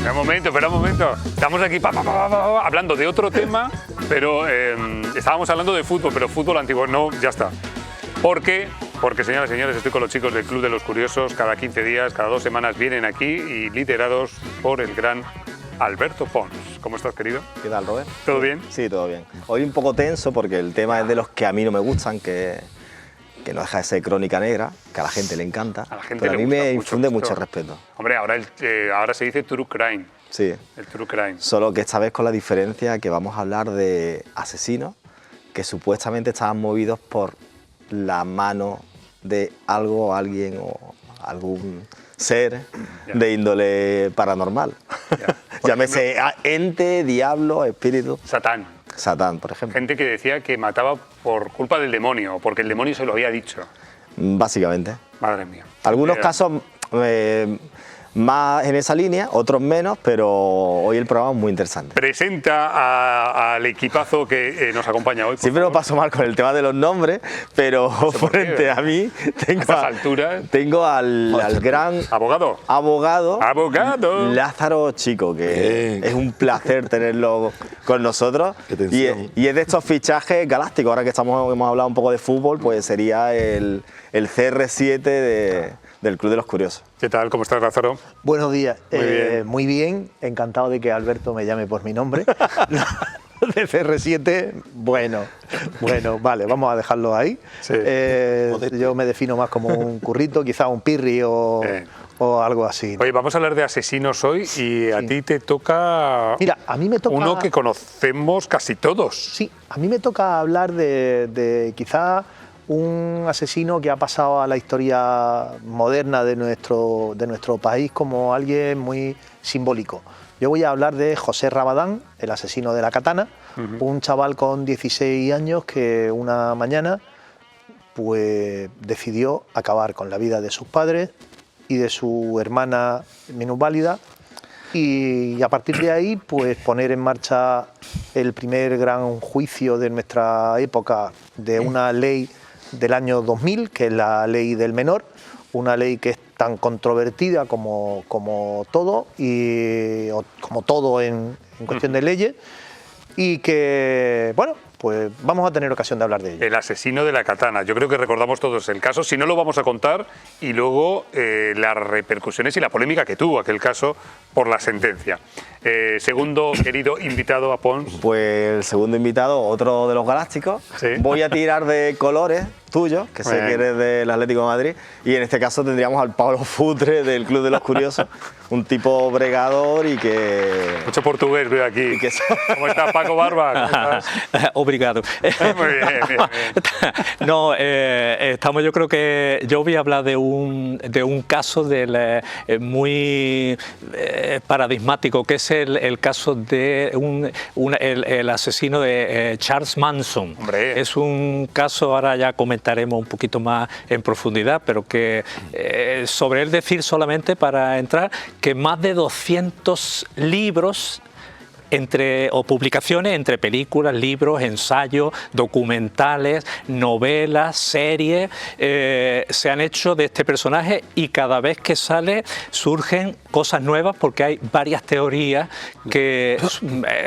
Espera un momento. Estamos aquí hablando de otro tema, pero estábamos hablando de fútbol, pero fútbol antiguo. No, ya está. ¿Por qué? Porque, señoras y señores, estoy con los chicos del Club de los Curiosos. Cada 15 días, cada 2 semanas vienen aquí y liderados por el gran Alberto Pons. ¿Cómo estás, querido? ¿Qué tal, Robert? ¿Todo bien? Sí, todo bien. Hoy un poco tenso porque el tema es de los que a mí no me gustan, que no deja de ser crónica negra, que a la gente le encanta, a la gente pero a mí me infunde mucho mucho respeto. Hombre, ahora se dice true crime. Sí. El true crime. Solo que esta vez con la diferencia que vamos a hablar de asesinos que supuestamente estaban movidos por la mano de algo, alguien o algún ser de índole paranormal. Llámese ente, diablo, espíritu. Satán, por ejemplo. Gente que decía que mataba por culpa del demonio, porque el demonio se lo había dicho. Básicamente. Madre mía. Algunos casos más en esa línea, otros menos, pero hoy el programa es muy interesante. Presenta al equipazo que nos acompaña hoy. Siempre lo paso mal con el tema de los nombres, pero no sé frente a mí tengo al gran abogado Lázaro Chico, que es un placer tenerlo con nosotros. Y es de estos fichajes galácticos. Ahora que hemos hablado un poco de fútbol, pues sería el CR7 del Club de los Curiosos. ¿Qué tal? ¿Cómo estás, Lázaro? Buenos días. Muy bien. Encantado de que Alberto me llame por mi nombre. De CR7, bueno, vale, vamos a dejarlo ahí. Sí. Yo me defino más como un currito, quizá un pirri o algo así. Oye, vamos a hablar de asesinos hoy y a ti te toca... Mira, a mí me toca... uno que conocemos casi todos. Sí, a mí me toca hablar de quizá un asesino que ha pasado a la historia moderna de nuestro país como alguien muy simbólico. Yo voy a hablar de José Rabadán, el asesino de la katana, un chaval con 16 años que una mañana pues decidió acabar con la vida de sus padres y de su hermana minusválida y a partir de ahí pues poner en marcha el primer gran juicio de nuestra época de una ley del año 2000, que es la ley del menor, una ley que es tan controvertida como todo en cuestión de leyes, y que, bueno, pues vamos a tener ocasión de hablar de ello. El asesino de la katana. Yo creo que recordamos todos el caso. Si no, lo vamos a contar y luego las repercusiones y la polémica que tuvo aquel caso por la sentencia. Segundo querido invitado a Pons. Pues el segundo invitado, otro de los galácticos. ¿Sí? Voy a tirar de colores tuyos, que sé que eres del Atlético de Madrid, y en este caso tendríamos al Pablo Futre del Club de los Curiosos, un tipo bregador y que... Mucho portugués veo aquí. ¿Cómo estás, Paco Barba? ¿Cómo estás? Obrigado. Muy bien. No, estamos, yo creo que yo voy a hablar de un caso muy paradigmático, que es el caso de el asesino de Charles Manson. Hombre. Es un caso, ahora ya comentaremos un poquito más en profundidad, pero que sobre él decir solamente para entrar que más de 200 libros o publicaciones entre películas, libros, ensayos, documentales, novelas, series, se han hecho de este personaje y cada vez que sale surgen cosas nuevas porque hay varias teorías que,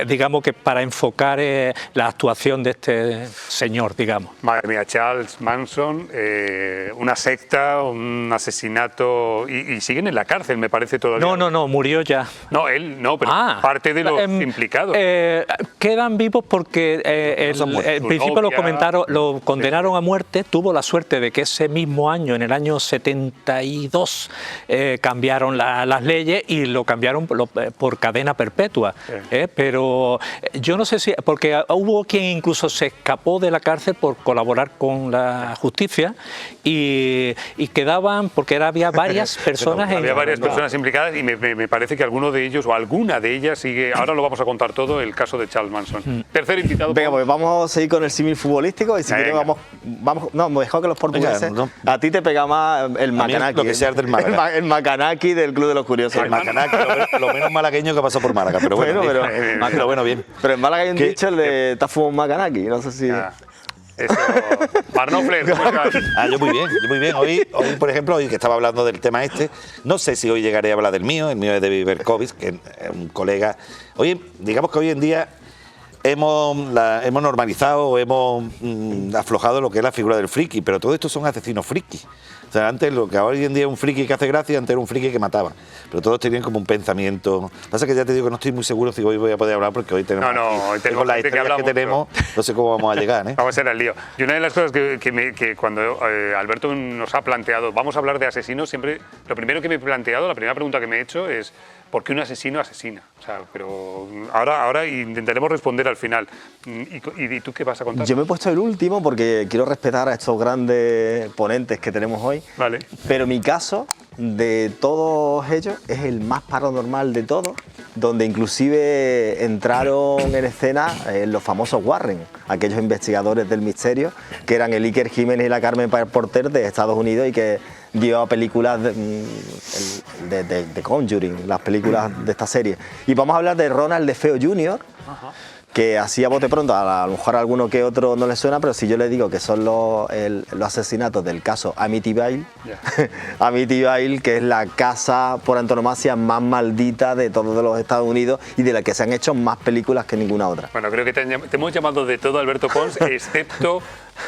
digamos que para enfocar la actuación de este señor, digamos. Madre mía, Charles Manson, una secta, un asesinato y siguen en la cárcel, me parece todavía. No, murió ya. No, él no, pero parte de los implicados. Quedan vivos porque al principio lo condenaron a muerte. Tuvo la suerte de que ese mismo año, en el año 72, cambiaron las leyes y lo cambiaron por cadena perpetua. Pero yo no sé si... Porque hubo quien incluso se escapó de la cárcel por colaborar con la justicia y quedaban... Porque había varias personas... Había varias personas implicadas y me parece que alguno de ellos o alguna de ellas sigue... Ahora lo vamos a contar todo, el caso de Charles Manson. Tercer invitado. Venga, pues vamos a seguir con el símil futbolístico y si quieres vamos... No, me dejó que los portugueses... A ti te pega más el Macanaki. Lo que sea del Málaga. El Macanaki del Club de los Curiosos. El Macanaki, lo menos malagueño que pasó por Málaga, pero bueno, pero bueno, bien. Pero en Málaga hay un dicho, el de Tafu Macanaki, no sé si... Eso. Marnofler, ¿cómo estás? Yo muy bien. Hoy, por ejemplo, hoy que estaba hablando del tema este, no sé si hoy llegaré a hablar del mío. El mío es de Berkowitz, que es un colega. Oye, digamos que hoy en día hemos normalizado o hemos aflojado lo que es la figura del friki, pero todo esto son asesinos friki. O sea, antes lo que hoy en día es un friki que hace gracia, antes era un friki que mataba. Pero todos tenían como un pensamiento. Pasa que ya te digo que no estoy muy seguro si hoy voy a poder hablar, porque hoy tenemos, hoy tenemos las historias que tenemos, no sé cómo vamos a llegar. Vamos a ser al lío. Y una de las cosas que cuando Alberto nos ha planteado, vamos a hablar de asesinos, siempre lo primero que me he planteado, la primera pregunta que me he hecho es ¿por qué un asesino asesina? O sea, pero ahora intentaremos responder al final. ¿Y tú qué vas a contar? Yo me he puesto el último porque quiero respetar a estos grandes ponentes que tenemos hoy. Vale. Pero mi caso, de todos ellos, es el más paranormal de todos, donde inclusive entraron en escena los famosos Warren, aquellos investigadores del misterio, que eran el Iker Jiménez y la Carmen Porter de Estados Unidos y que dio películas de Conjuring, las películas de esta serie. Y vamos a hablar de Ronald DeFeo Jr., que así a bote pronto, a lo mejor a alguno que otro no le suena, pero si yo le digo que son los asesinatos del caso Amityville, Amityville, que es la casa por antonomasia más maldita de todos los Estados Unidos y de la que se han hecho más películas que ninguna otra. Bueno, creo que te hemos llamado de todo, Alberto Pons, excepto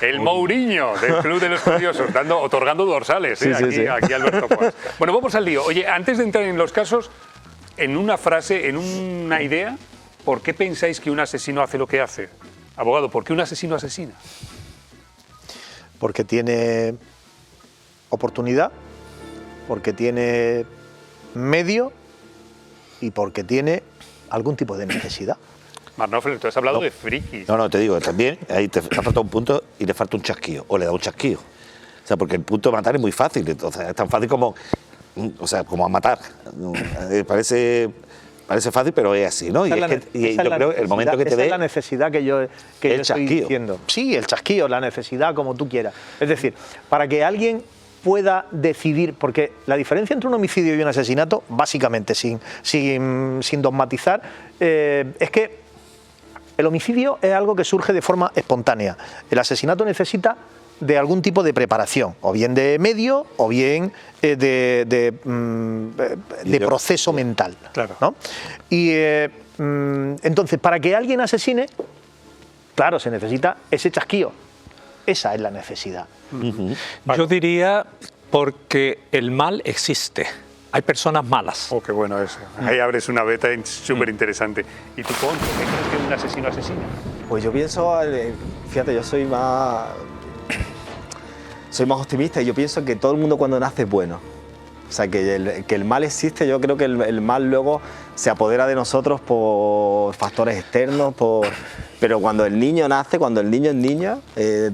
el Mourinho del Club de los Curiosos, otorgando dorsales, aquí Alberto Pons. Bueno, vamos al lío. Oye, antes de entrar en los casos, en una frase, en una idea, ¿por qué pensáis que un asesino hace lo que hace? Abogado, ¿por qué un asesino asesina? Porque tiene oportunidad, porque tiene medio y porque tiene algún tipo de necesidad. Marnofler, tú has hablado de frikis. No, te digo, también ahí te ha faltado un punto y le falta un chasquillo, o le da un chasquillo. O sea, porque el punto de matar es muy fácil, entonces es tan fácil como a matar. Parece fácil, pero es así, ¿no? Yo creo que el momento que te dé... Esa es la necesidad que yo estoy diciendo. Sí, el chasquillo, la necesidad, como tú quieras. Es decir, para que alguien pueda decidir, porque la diferencia entre un homicidio y un asesinato, básicamente, sin dogmatizar, es que el homicidio es algo que surge de forma espontánea. El asesinato necesita de algún tipo de preparación, o bien de medio, o bien de proceso mental. Claro. ¿No? Y entonces, para que alguien asesine, claro, se necesita ese chasquillo. Esa es la necesidad. Yo diría porque el mal existe. Hay personas malas. Oh, qué bueno eso. Ahí abres una beta súper interesante. ¿Y tú, Pons, por qué crees que un asesino asesina? Pues yo pienso, fíjate, yo soy más optimista y yo pienso que todo el mundo cuando nace es bueno. O sea, que el mal existe, yo creo que el mal luego se apodera de nosotros por factores externos, pero cuando el niño nace, cuando el niño es niño,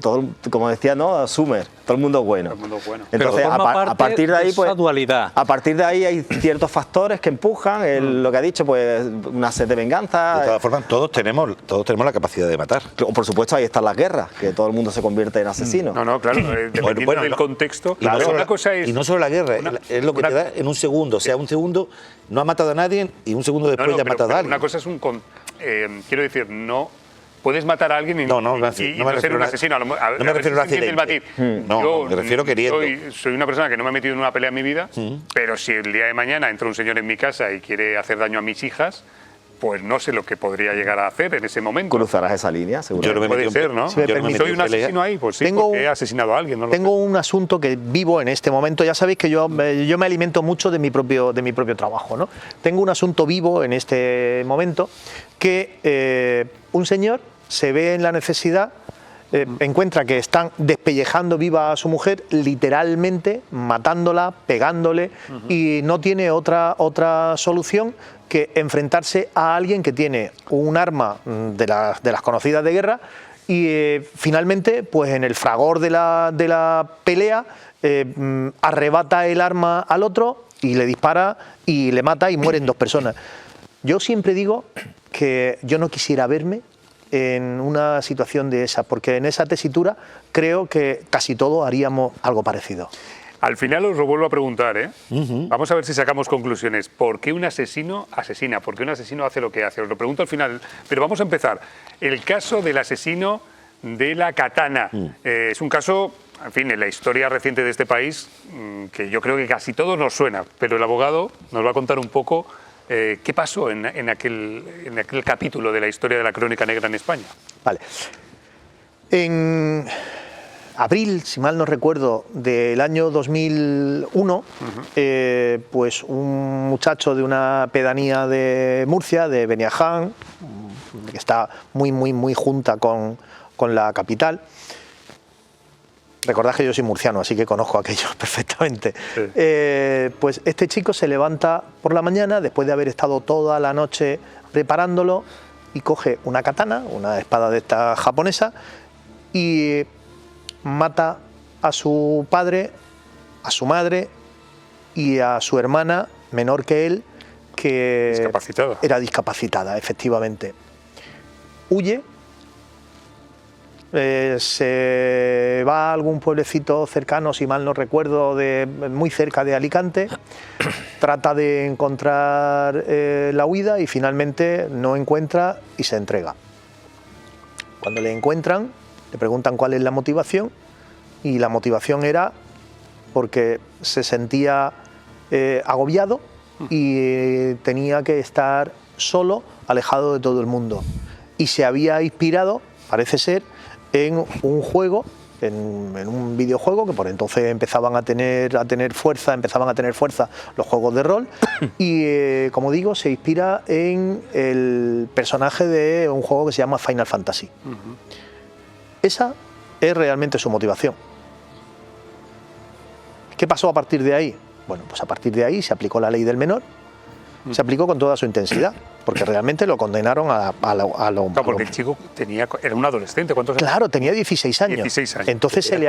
todo, como decía, ¿no? Sumer, todo el mundo es bueno. Todo el mundo es bueno. Entonces, a partir de ahí, pues, dualidad. A partir de ahí hay ciertos factores que empujan, lo que ha dicho, pues una sed de venganza. De todas formas, todos tenemos la capacidad de matar. Por supuesto, ahí están las guerras, que todo el mundo se convierte en asesino. No, claro, dependiendo del contexto. Claro, una cosa es... Y no solo la guerra, es lo que te da en un segundo. O sea, un segundo no ha matado a nadie y un segundo después ya ha matado a alguien. Una cosa es quiero decir, no... Puedes matar a alguien y no ser un asesino. No me refiero a un accidente. No, me refiero queriendo. Soy una persona que no me he metido en una pelea en mi vida, pero si el día de mañana entra un señor en mi casa y quiere hacer daño a mis hijas, pues no sé lo que podría llegar a hacer en ese momento. Cruzarás esa línea, seguro. Puede ser, ¿no? Si soy un asesino ahí, pues sí, porque he asesinado a alguien. Tengo un asunto que vivo en este momento. Ya sabéis que yo me alimento mucho de mi propio trabajo, ¿no? Tengo un asunto vivo en este momento que un señor se ve en la necesidad, encuentra que están despellejando viva a su mujer, literalmente matándola, pegándole, y no tiene otra solución que enfrentarse a alguien que tiene un arma de las conocidas de guerra y finalmente, pues en el fragor de la pelea, arrebata el arma al otro y le dispara y le mata y mueren 2 personas. Yo siempre digo que yo no quisiera verme en una situación de esa, porque en esa tesitura creo que casi todos haríamos algo parecido. Al final os lo vuelvo a preguntar, ¿eh? Vamos a ver si sacamos conclusiones. ¿Por qué un asesino asesina? ¿Por qué un asesino hace lo que hace? Os lo pregunto al final, pero vamos a empezar. El caso del asesino de la katana. Es un caso, en fin, en la historia reciente de este país, que yo creo que casi todos nos suena, pero el abogado nos va a contar un poco qué pasó en aquel capítulo de la historia de la crónica negra en España. Vale. En abril, si mal no recuerdo, del año 2001, pues un muchacho de una pedanía de Murcia, de Beniaján, que está muy junta con la capital. Recordad que yo soy murciano, así que conozco aquello perfectamente. Sí. Pues este chico se levanta por la mañana, después de haber estado toda la noche preparándolo, y coge una katana, una espada de esta japonesa, y mata a su padre, a su madre y a su hermana menor que él, que era discapacitada, efectivamente. Huye, se va a algún pueblecito cercano, si mal no recuerdo, muy cerca de Alicante, trata de encontrar la huida y finalmente no encuentra y se entrega. Cuando le encuentran, le preguntan cuál es la motivación, y la motivación era porque se sentía agobiado y tenía que estar solo, alejado de todo el mundo. Y se había inspirado, parece ser, en un juego, en un videojuego que por entonces empezaban a tener fuerza los juegos de rol, y como digo, se inspira en el personaje de un juego que se llama Final Fantasy. Esa es realmente su motivación. ¿Qué pasó a partir de ahí? Bueno, pues a partir de ahí se aplicó la ley del menor, se aplicó con toda su intensidad, porque realmente lo condenaron a lo... Claro, porque el chico era un adolescente, ¿cuántos años? Claro, tenía 16 años. 16 años. Entonces se le...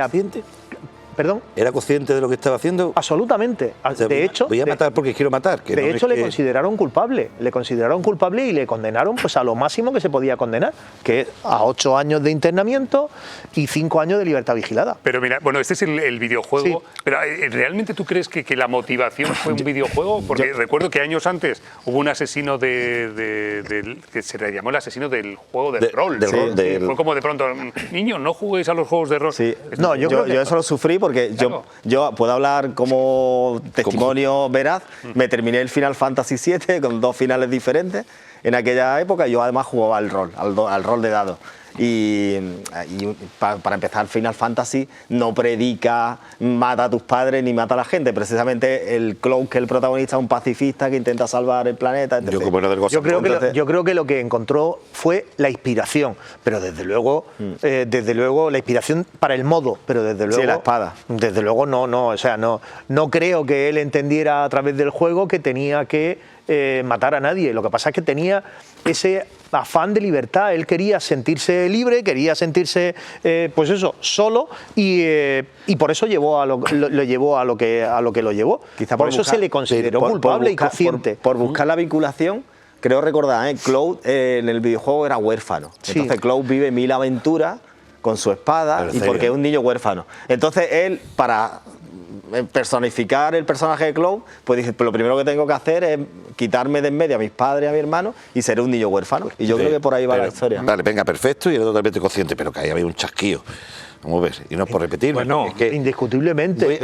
¿Perdón? ¿Era consciente de lo que estaba haciendo? Absolutamente. O sea, de hecho, voy a matar porque quiero matar. Que de no hecho, es le consideraron culpable. Le consideraron culpable y le condenaron pues a lo máximo que se podía condenar, que es a 8 años de internamiento y 5 años de libertad vigilada. Pero mira, bueno, este es el videojuego. Sí. Pero ¿realmente tú crees que la motivación fue un videojuego? Porque recuerdo que años antes hubo un asesino que se le llamó el asesino del juego del rol. Fue como de pronto, niños, no juguéis a los juegos de rol. Sí. No, yo eso lo sufrí porque claro. Yo puedo hablar como testimonio veraz. Me terminé el Final Fantasy VII con 2 finales diferentes en aquella época. Yo además jugaba al rol de dados. Y para empezar, Final Fantasy no predica mata a tus padres ni mata a la gente. Precisamente el Cloud, que es el protagonista, es un pacifista que intenta salvar el planeta. Yo creo que lo que encontró fue la inspiración, pero desde luego la inspiración para el modo, pero desde luego la espada. Desde luego no creo que él entendiera a través del juego que tenía que matar a nadie. Lo que pasa es que tenía ese afán de libertad. Él quería sentirse libre, quería sentirse pues eso, solo, y por eso lo llevó a lo que lo llevó. Quizá por eso se le consideró culpable y consciente. Por buscar la vinculación, creo recordar, Cloud en el videojuego era huérfano. Sí. Entonces Cloud vive 1000 aventuras con su espada y porque es un niño huérfano. Entonces él, para personificar el personaje de Cloud, pues dice, lo primero que tengo que hacer es quitarme de en medio a mis padres, a mi hermano, y seré un niño huérfano. Y yo creo que por ahí va la historia. Vale, venga, perfecto, y era totalmente consciente, pero que ahí había un chasquillo. Vamos a ver, y no es por repetir. Bueno, es que indiscutiblemente.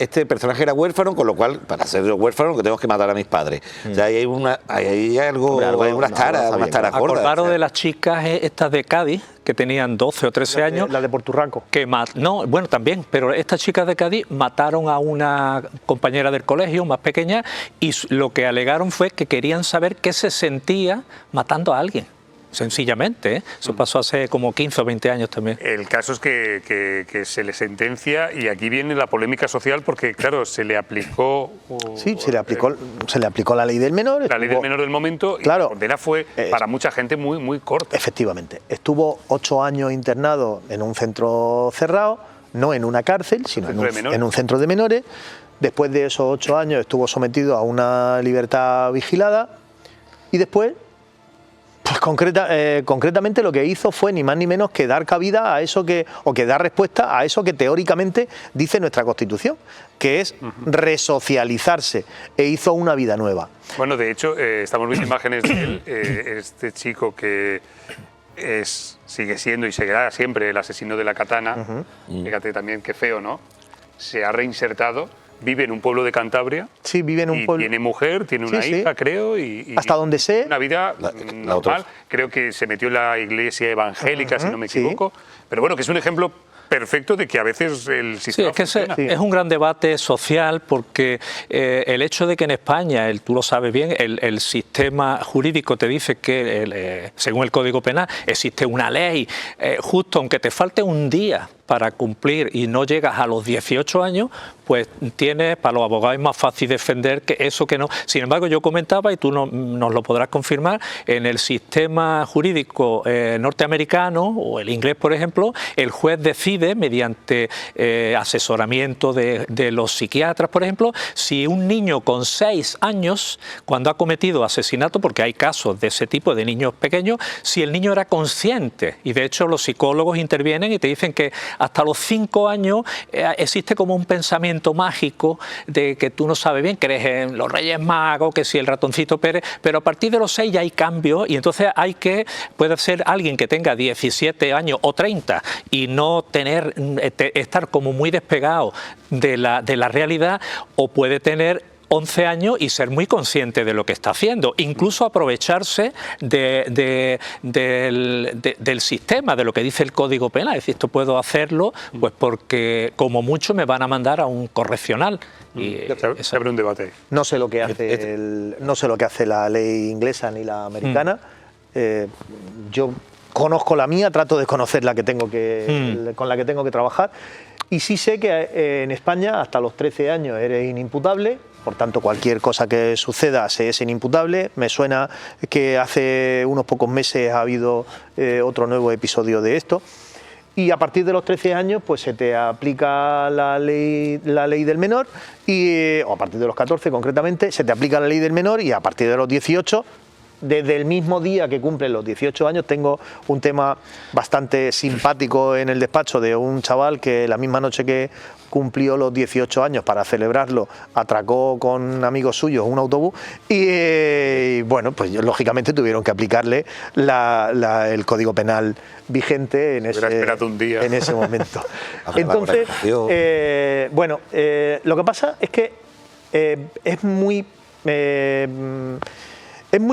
Este personaje era huérfano, con lo cual, para ser huérfano, que tengo que matar a mis padres. O sea, hay unas taras gordas. Acordaros de las chicas estas de Cádiz, que tenían 12 o 13 años. La de Porturranco. No, bueno, también, pero estas chicas de Cádiz mataron a una compañera del colegio, más pequeña, y lo que alegaron fue que querían saber qué se sentía matando a alguien. Sencillamente, eso pasó hace como 15 o 20 años también. El caso es que se le sentencia, y aquí viene la polémica social, porque claro, se le aplicó... Sí, se le aplicó la ley del menor. La ley del menor del momento, claro, y la condena fue para mucha gente muy corta. Efectivamente, estuvo 8 años internado en un centro cerrado, no en una cárcel, sino en un centro de menores. Después de esos 8 años estuvo sometido a una libertad vigilada, y después... Pues concretamente lo que hizo fue ni más ni menos que dar cabida a eso que dar respuesta a eso que teóricamente dice nuestra Constitución, que es resocializarse, e hizo una vida nueva. Bueno, de hecho, estamos viendo imágenes de él, este chico que sigue siendo y seguirá siempre el asesino de la katana. Fíjate también qué feo, ¿no? Se ha reinsertado, vive en un pueblo de Cantabria. Sí, vive en un pueblo. Tiene mujer, tiene una hija, creo. Y hasta donde sé. Una vida normal. Creo que se metió en la iglesia evangélica, si no me equivoco. Pero bueno, que es un ejemplo perfecto de que a veces el sistema es un gran debate social, porque el hecho de que en España, tú lo sabes bien, el sistema jurídico te dice que según el Código Penal existe una ley, justo aunque te falte un día para cumplir y no llegas a los 18 años, pues tienes, para los abogados es más fácil defender que eso que no. Sin embargo, yo comentaba, y tú nos lo podrás confirmar, en el sistema jurídico norteamericano o el inglés, por ejemplo, el juez decide, mediante asesoramiento de los psiquiatras, por ejemplo, si un niño con 6 años, cuando ha cometido asesinato, porque hay casos de ese tipo de niños pequeños, si el niño era consciente, y de hecho los psicólogos intervienen y te dicen que hasta los 5 años existe como un pensamiento mágico de que tú no sabes bien, crees en los Reyes Magos, que si el ratoncito Pérez, pero a partir de los 6 ya hay cambios, y entonces puede ser alguien que tenga 17 años o 30 y no estar como muy despegado de la realidad, o puede tener 11 años y ser muy consciente de lo que está haciendo, incluso aprovecharse del sistema, de lo que dice el Código Penal. Es decir, esto puedo hacerlo pues porque como mucho me van a mandar a un correccional. Y se abre un debate. No sé lo que hace no sé lo que hace la ley inglesa ni la americana. Yo conozco la mía, trato de conocer la que tengo con la que tengo que trabajar, y sí sé que en España hasta los 13 años eres inimputable. Por tanto, cualquier cosa que suceda se es inimputable. Me suena que hace unos pocos meses ha habido otro nuevo episodio de esto. Y a partir de los 13 años pues se te aplica la ley del menor, o a partir de los 14 concretamente, se te aplica la ley del menor, y a partir de los 18, desde el mismo día que cumplen los 18 años, tengo un tema bastante simpático en el despacho de un chaval que la misma noche que cumplió los 18 años, para celebrarlo, atracó con amigos suyos un autobús y bueno, pues lógicamente tuvieron que aplicarle el Código Penal vigente en ese momento. Entonces, lo que pasa es que es muy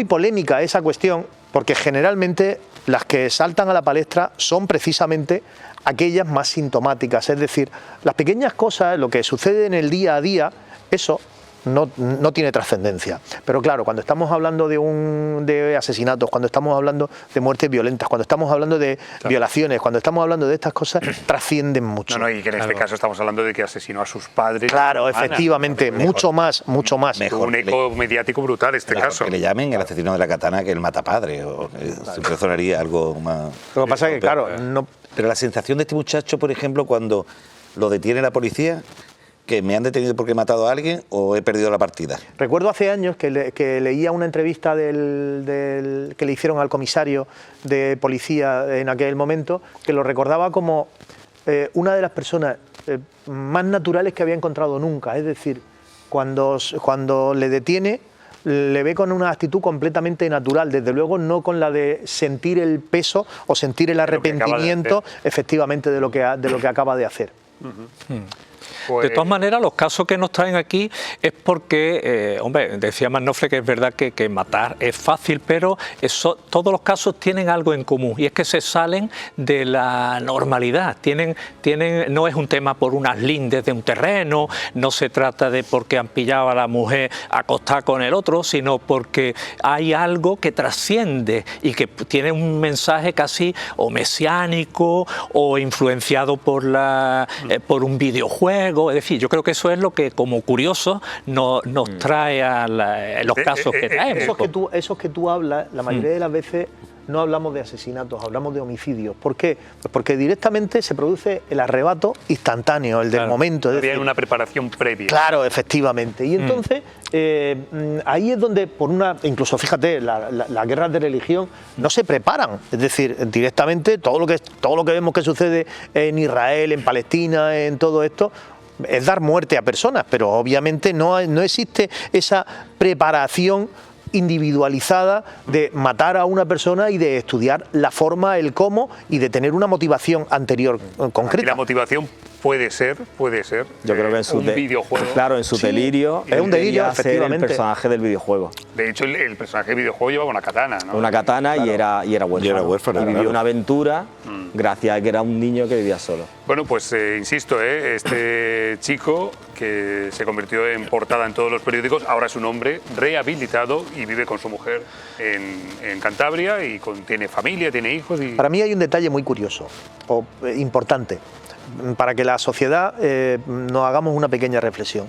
polémica esa cuestión, porque generalmente las que saltan a la palestra son precisamente aquellas más sintomáticas, es decir, las pequeñas cosas, lo que sucede en el día a día, eso no tiene trascendencia. Pero claro, cuando estamos hablando de asesinatos, cuando estamos hablando de muertes violentas, cuando estamos hablando de violaciones, cuando estamos hablando de estas cosas, trascienden mucho. Y que en este caso estamos hablando de que asesinó a sus padres. Claro, efectivamente, mucho más. Mejor un eco mediático brutal este caso. Que le llamen el asesino de la katana que el matapadre, siempre sonaría algo más... Lo que pasa es que, claro, Pero la sensación de este muchacho, por ejemplo, cuando lo detiene la policía, que me han detenido porque he matado a alguien o he perdido la partida. Recuerdo hace años que leía una entrevista que le hicieron al comisario de policía en aquel momento, que lo recordaba como una de las personas más naturales que había encontrado nunca. Es decir, cuando le detiene, le ve con una actitud completamente natural, desde luego no con la de sentir el peso o sentir el arrepentimiento efectivamente de lo que acaba de hacer. De todas maneras, los casos que nos traen aquí es porque, decía Marnofre que es verdad que matar es fácil, pero todos los casos tienen algo en común, y es que se salen de la normalidad. No es un tema por unas lindes de un terreno, no se trata de porque han pillado a la mujer acostada con el otro, sino porque hay algo que trasciende y que tiene un mensaje casi o mesiánico o influenciado por un videojuego. Es decir, yo creo que eso es lo que, como curioso, nos trae a los casos que traemos. Esos que tú hablas, la mayoría de las veces no hablamos de asesinatos, hablamos de homicidios. ¿Por qué? Pues porque directamente se produce el arrebato instantáneo, el del momento. Había una preparación previa. Claro, efectivamente. Y entonces, ahí es donde, incluso fíjate, las guerras de religión no se preparan. Es decir, directamente todo lo que vemos que sucede en Israel, en Palestina, en todo esto, es dar muerte a personas, pero obviamente no existe esa preparación individualizada de matar a una persona y de estudiar la forma, el cómo y de tener una motivación anterior concreta. Y la motivación puede ser yo creo que en su un videojuego. Claro, en su delirio. Es un delirio, efectivamente. El personaje del videojuego. De hecho, el personaje del videojuego llevaba una katana, ¿no? Una katana, claro. y era huérfano. Y era huérfano, y vivió claro. una aventura gracias a que era un niño que vivía solo. Bueno, pues insisto, este chico que se convirtió en portada en todos los periódicos, ahora es un hombre rehabilitado y vive con su mujer en Cantabria y tiene familia, tiene hijos. Para mí hay un detalle muy curioso, importante, para que la sociedad nos hagamos una pequeña reflexión.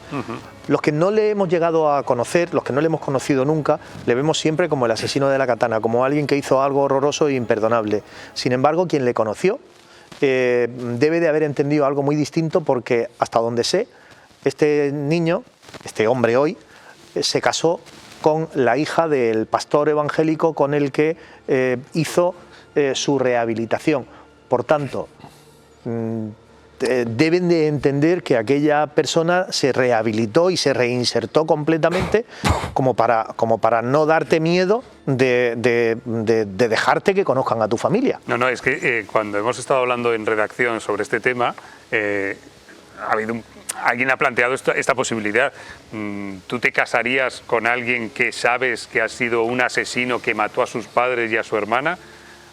Los que no le hemos llegado a conocer, los que no le hemos conocido nunca, le vemos siempre como el asesino de la katana, como alguien que hizo algo horroroso e imperdonable. Sin embargo, quien le conoció debe de haber entendido algo muy distinto, porque hasta donde sé, este niño, este hombre hoy, se casó con la hija del pastor evangélico con el que hizo su rehabilitación. Por tanto, deben de entender que aquella persona se rehabilitó y se reinsertó completamente como para no darte miedo de dejarte que conozcan a tu familia. No, es que cuando hemos estado hablando en redacción sobre este tema, ha habido alguien ha planteado esta posibilidad. ¿Tú te casarías con alguien que sabes que ha sido un asesino que mató a sus padres y a su hermana?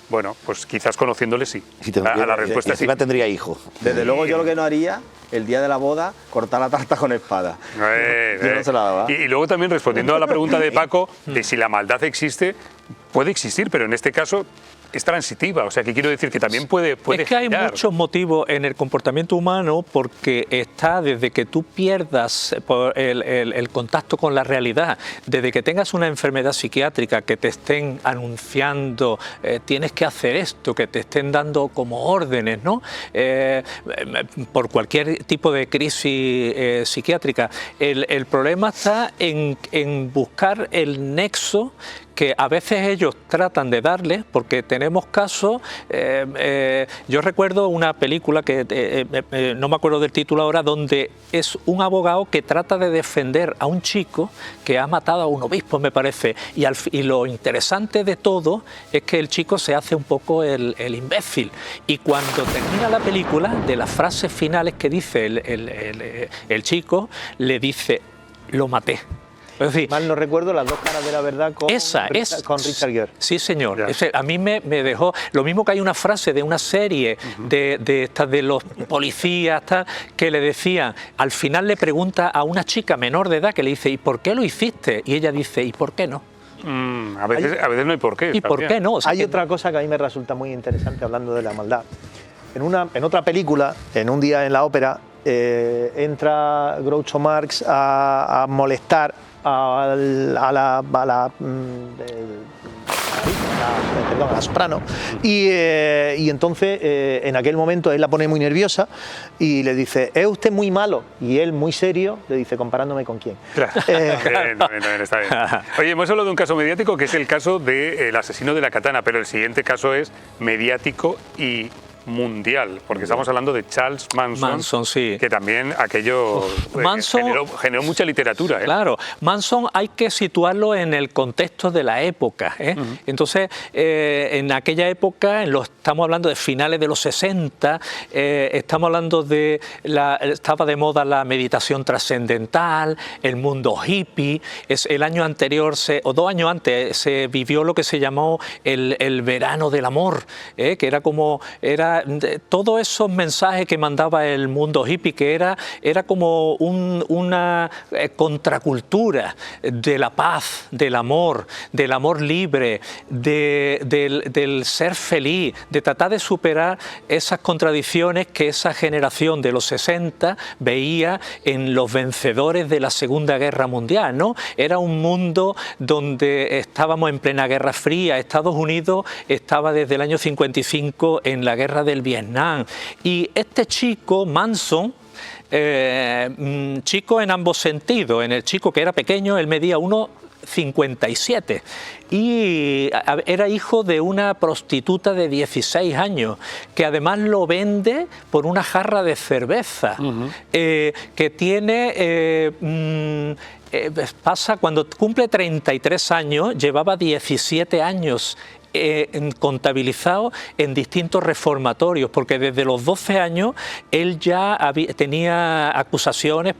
Bueno, pues quizás conociéndole sí. A la respuesta encima sí. tendría hijos. Desde luego yo lo que no haría, el día de la boda, cortar la tarta con espada. Yo no se la daba. Y luego también respondiendo a la pregunta de Paco, de si la maldad existe, puede existir, pero en este caso es transitiva, o sea, que quiero decir que también puede es que hay muchos motivos en el comportamiento humano, porque está desde que tú pierdas el contacto con la realidad, desde que tengas una enfermedad psiquiátrica, que te estén anunciando tienes que hacer esto, que te estén dando como órdenes, ¿no? Por cualquier tipo de crisis psiquiátrica. El problema está en buscar el nexo que a veces ellos tratan de darle, porque tenemos casos, yo recuerdo una película que no me acuerdo del título ahora, donde es un abogado que trata de defender a un chico que ha matado a un obispo, me parece, y lo interesante de todo es que el chico se hace un poco el imbécil, y cuando termina la película, de las frases finales que dice el chico, le dice, lo maté. Es decir, mal no recuerdo, Las dos caras de la verdad con Richard Gere. Sí, señor. A mí me dejó... Lo mismo que hay una frase de una serie de los policías que le decían, al final le pregunta a una chica menor de edad que le dice, ¿y por qué lo hiciste? Y ella dice, ¿y por qué no? A veces no hay por qué. ¿Y por qué no? O sea, hay otra cosa que a mí me resulta muy interesante hablando de la maldad. En otra película, en Un día en la ópera, entra Groucho Marx a molestar a la soprano, y entonces en aquel momento él la pone muy nerviosa y le dice, ¿es usted muy malo? Y él, muy serio, le dice, ¿comparándome con quién? Claro. Bien, está bien. Oye, hemos hablado de un caso mediático que es el caso del asesino de la katana, pero el siguiente caso es mediático y mundial, porque estamos hablando de Charles Manson, sí. Que también aquello generó mucha literatura. Claro, Manson hay que situarlo en el contexto de la época. Entonces, en aquella época, estamos hablando de finales de los 60, estamos hablando estaba de moda la meditación trascendental, el mundo hippie. El año anterior, o 2 años antes, se vivió lo que se llamó el verano del amor, que era todos esos mensajes que mandaba el mundo hippie, que era como una contracultura de la paz, del amor libre, del ser feliz, de tratar de superar esas contradicciones que esa generación de los 60 veía en los vencedores de la Segunda Guerra Mundial, ¿no? Era un mundo donde estábamos en plena Guerra Fría. Estados Unidos estaba desde el año 55 en la guerra del Vietnam, y este chico Manson, chico en ambos sentidos, en el chico que era pequeño, él medía 57 y era hijo de una prostituta de 16 años que además lo vende por una jarra de cerveza, que tiene... pasa cuando cumple 33 años, llevaba 17 años contabilizado en distintos reformatorios, porque desde los 12 años él ya tenía acusaciones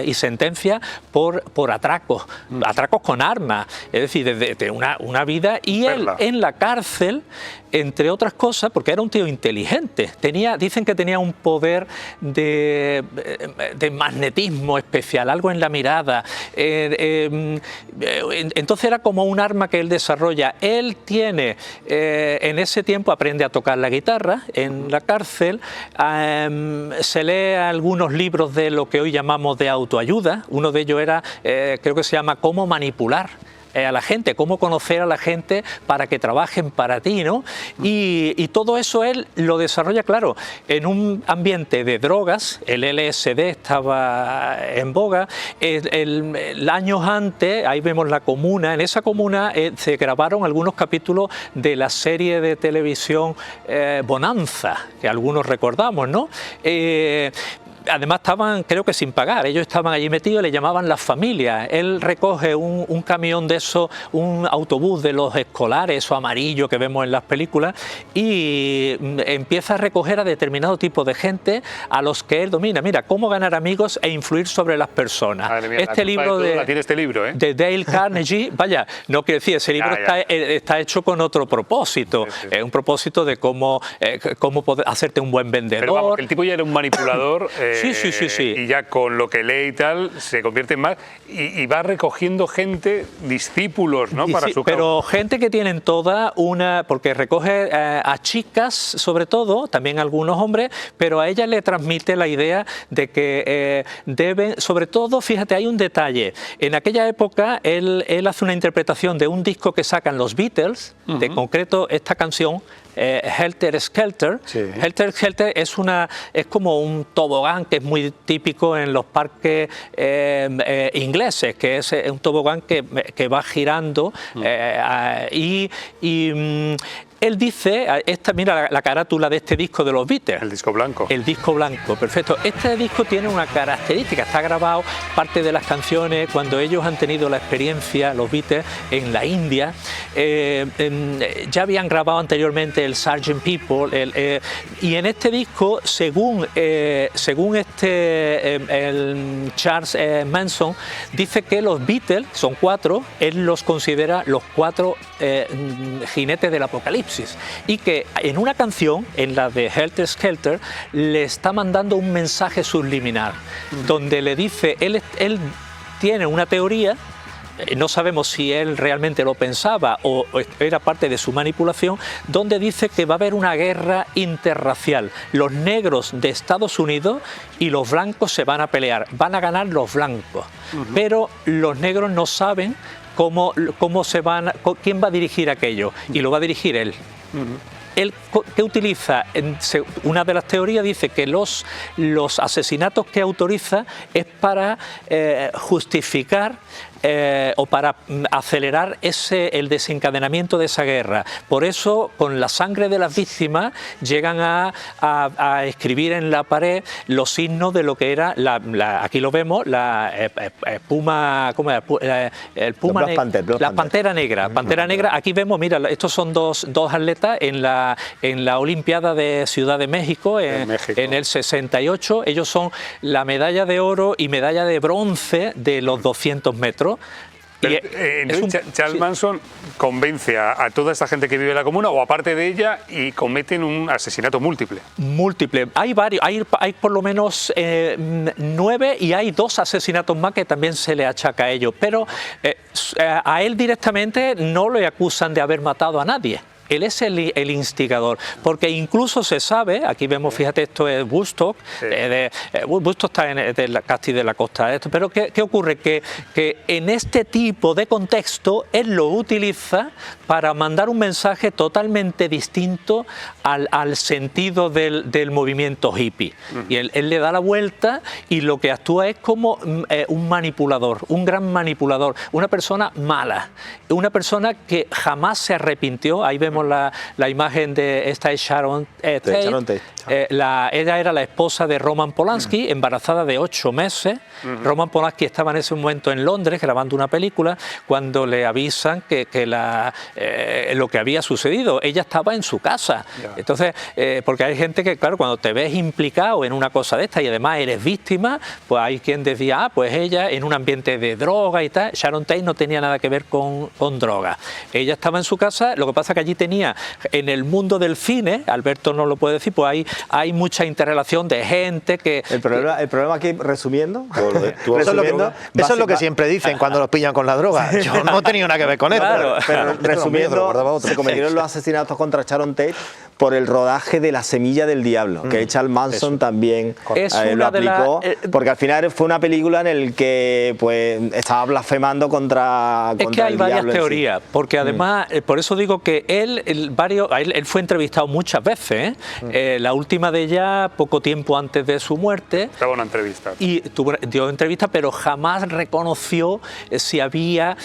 y sentencias por atracos, atracos con armas, es decir, desde una vida, y él en la cárcel, entre otras cosas, porque era un tío inteligente, dicen que tenía un poder de magnetismo especial, algo en la mirada, entonces era como un arma que él desarrolla. Él tiene, en ese tiempo aprende a tocar la guitarra en la cárcel, se lee algunos libros de lo que hoy llamamos de autoayuda, uno de ellos era, creo que se llama Cómo manipular a la gente, cómo conocer a la gente para que trabajen para ti, ¿no? Y todo eso él lo desarrolla, claro, en un ambiente de drogas. El LSD estaba en boga. Años antes, ahí vemos la comuna, en esa comuna se grabaron algunos capítulos de la serie de televisión Bonanza, que algunos recordamos, ¿no? Además estaban, creo que sin pagar, ellos estaban allí metidos, le llamaban las familias. Él recoge un camión de esos, un autobús de los escolares, eso amarillo que vemos en las películas, y empieza a recoger a determinado tipo de gente a los que él domina. Mira, cómo ganar amigos e influir sobre las personas. Madre mía, este libro de Dale Carnegie, vaya, no quiero decir, ese libro está hecho con otro propósito, un propósito de cómo poder hacerte un buen vendedor. Pero vamos, el tipo ya era un manipulador. Sí. Y ya con lo que lee y tal se convierte en más y va recogiendo gente, discípulos, ¿no? Para su pero gente que tienen toda una, porque recoge a chicas sobre todo, también algunos hombres, pero a ella le transmite la idea de que deben, sobre todo, fíjate, hay un detalle, en aquella época él hace una interpretación de un disco que sacan los Beatles, de concreto esta canción, Helter Skelter. Helter Skelter es como un tobogán que es muy típico en los parques ingleses, que es un tobogán que va girando él dice, mira la carátula de este disco de los Beatles. El disco blanco. El disco blanco, perfecto. Este disco tiene una característica, está grabado parte de las canciones cuando ellos han tenido la experiencia, los Beatles, en la India. Ya habían grabado anteriormente el Sgt. People, y en este disco, según el Charles Manson, dice que los Beatles, son 4, él los considera los 4 jinetes del apocalipsis, y que en una canción, en la de Helter Skelter, le está mandando un mensaje subliminal, donde le dice, él tiene una teoría, no sabemos si él realmente lo pensaba o era parte de su manipulación, donde dice que va a haber una guerra interracial. Los negros de Estados Unidos y los blancos se van a pelear, van a ganar los blancos, pero los negros no saben quién va a dirigir aquello, y lo va a dirigir él. Él, ¿qué utiliza? Una de las teorías dice que los asesinatos que autoriza es para justificar o para acelerar el desencadenamiento de esa guerra. Por eso, con la sangre de las víctimas, llegan a escribir en la pared los signos de lo que era, aquí lo vemos, la puma, ¿cómo era? La pantera negra. Pantera negra, aquí vemos, mira, estos son dos atletas en la Olimpiada de Ciudad de México, en el 68. Ellos son la medalla de oro y medalla de bronce de los 200 metros. Pero, Charles Manson convence a toda esta gente que vive en la comuna o aparte de ella y cometen un asesinato múltiple. Hay varios, hay por lo menos 9 y hay 2 asesinatos más que también se le achaca a ellos, pero a él directamente no le acusan de haber matado a nadie. él es el instigador, porque incluso se sabe, aquí vemos, fíjate, esto es Woodstock, Woodstock está casi de la costa, pero ¿qué ocurre? Que en este tipo de contexto él lo utiliza para mandar un mensaje totalmente distinto al sentido del movimiento hippie. Y él le da la vuelta y lo que actúa es como un manipulador, un gran manipulador, una persona mala, una persona que jamás se arrepintió. Ahí vemos la imagen de esta Sharon Tate. Ella era la esposa de Roman Polanski, embarazada de 8 meses. Roman Polanski estaba en ese momento en Londres grabando una película cuando le avisan lo que había sucedido. Ella estaba en su casa. Entonces, porque hay gente que, claro, cuando te ves implicado en una cosa de esta y además eres víctima, pues hay quien decía, pues ella en un ambiente de droga y tal. Sharon Tate no tenía nada que ver con droga. Ella estaba en su casa, lo que pasa que allí tenía, en el mundo del cine, Alberto no lo puede decir, pues hay mucha interrelación de gente que... El problema aquí, resumiendo... Eso es lo que siempre dicen cuando los pillan con la droga. Yo no he tenido nada que ver con eso. Claro, pero resumiendo, se cometieron los asesinatos contra Sharon Tate por el rodaje de La semilla del diablo, que Charles Manson también lo aplicó, porque al final fue una película en el que pues estaba blasfemando contra es que hay varias teorías, porque además, por eso digo que él fue entrevistado muchas veces, la última de ellas poco tiempo antes de su muerte. Estaba una entrevista. Y dio entrevista, pero jamás reconoció si había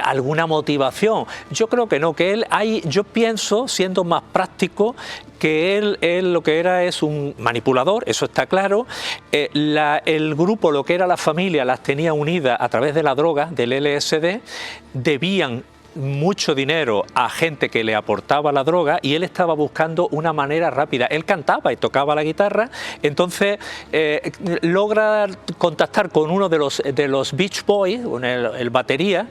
alguna motivación. Yo creo que no, que yo pienso, siendo más práctico, que él lo que era es un manipulador, eso está claro. El grupo, lo que era la familia, las tenía unidas a través de la droga, del LSD, debían mucho dinero a gente que le aportaba la droga y él estaba buscando una manera rápida. Él cantaba y tocaba la guitarra, entonces logra contactar con uno de los Beach Boys, el batería,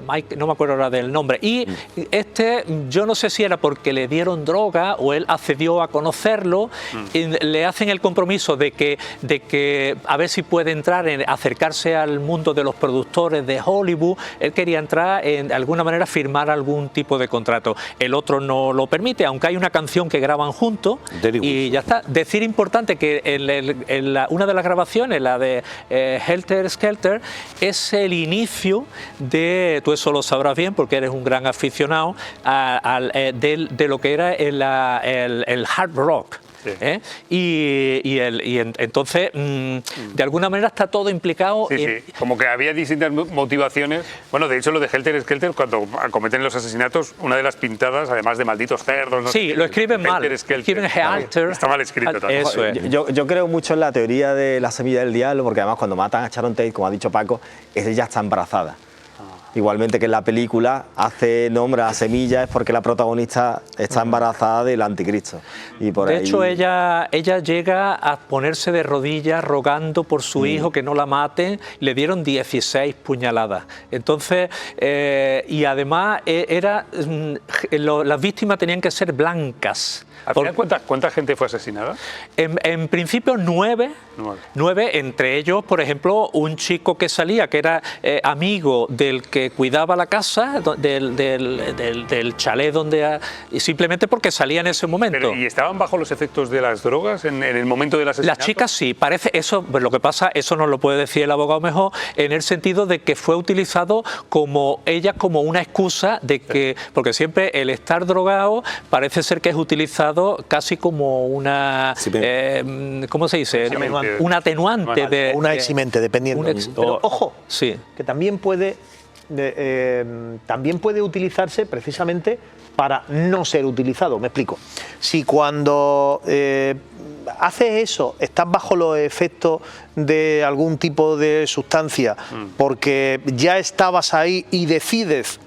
Mike, no me acuerdo ahora del nombre, y yo no sé si era porque le dieron droga o él accedió a conocerlo, y le hacen el compromiso de que a ver si puede acercarse al mundo de los productores de Hollywood. Él quería entrar de alguna manera firmar algún tipo de contrato. El otro no lo permite, aunque hay una canción que graban juntos y ya está. Decir importante que una de las grabaciones, la de Helter Skelter, es el inicio de, tú eso lo sabrás bien porque eres un gran aficionado, de lo que era el hard rock. Sí. Entonces, de alguna manera está todo implicado. Sí. Como que había distintas motivaciones. Bueno, de hecho, lo de Helter Skelter, cuando cometen los asesinatos, una de las pintadas, además de malditos cerdos. No sí, lo escriben mal. Escriben Helter. Está mal escrito también. Eso es. Yo creo mucho en la teoría de la semilla del diablo, porque además, cuando matan a Sharon Tate, como ha dicho Paco, ella está embarazada. Igualmente que en la película hace nombre a semilla, es porque la protagonista está embarazada del anticristo. Y por de hecho, ella llega a ponerse de rodillas rogando por su hijo que no la maten. Le dieron 16 puñaladas. Entonces, y además las víctimas tenían que ser blancas. ¿Al final cuánta gente fue asesinada? En principio 9, entre ellos, por ejemplo, un chico que salía, que era amigo del que cuidaba la casa, del chalet simplemente porque salía en ese momento. Pero, ¿y estaban bajo los efectos de las drogas en el momento del asesinato? Las chicas sí, parece eso. Lo que pasa, eso nos lo puede decir el abogado mejor, en el sentido de que fue utilizado como una excusa de que, porque siempre el estar drogado parece ser que es utilizado casi como una, ¿cómo se dice? Un atenuante. Una eximente, dependiendo. Pero, ojo, sí, que también puede utilizarse precisamente para no ser utilizado. Me explico. Si cuando haces eso, estás bajo los efectos de algún tipo de sustancia, porque ya estabas ahí y decides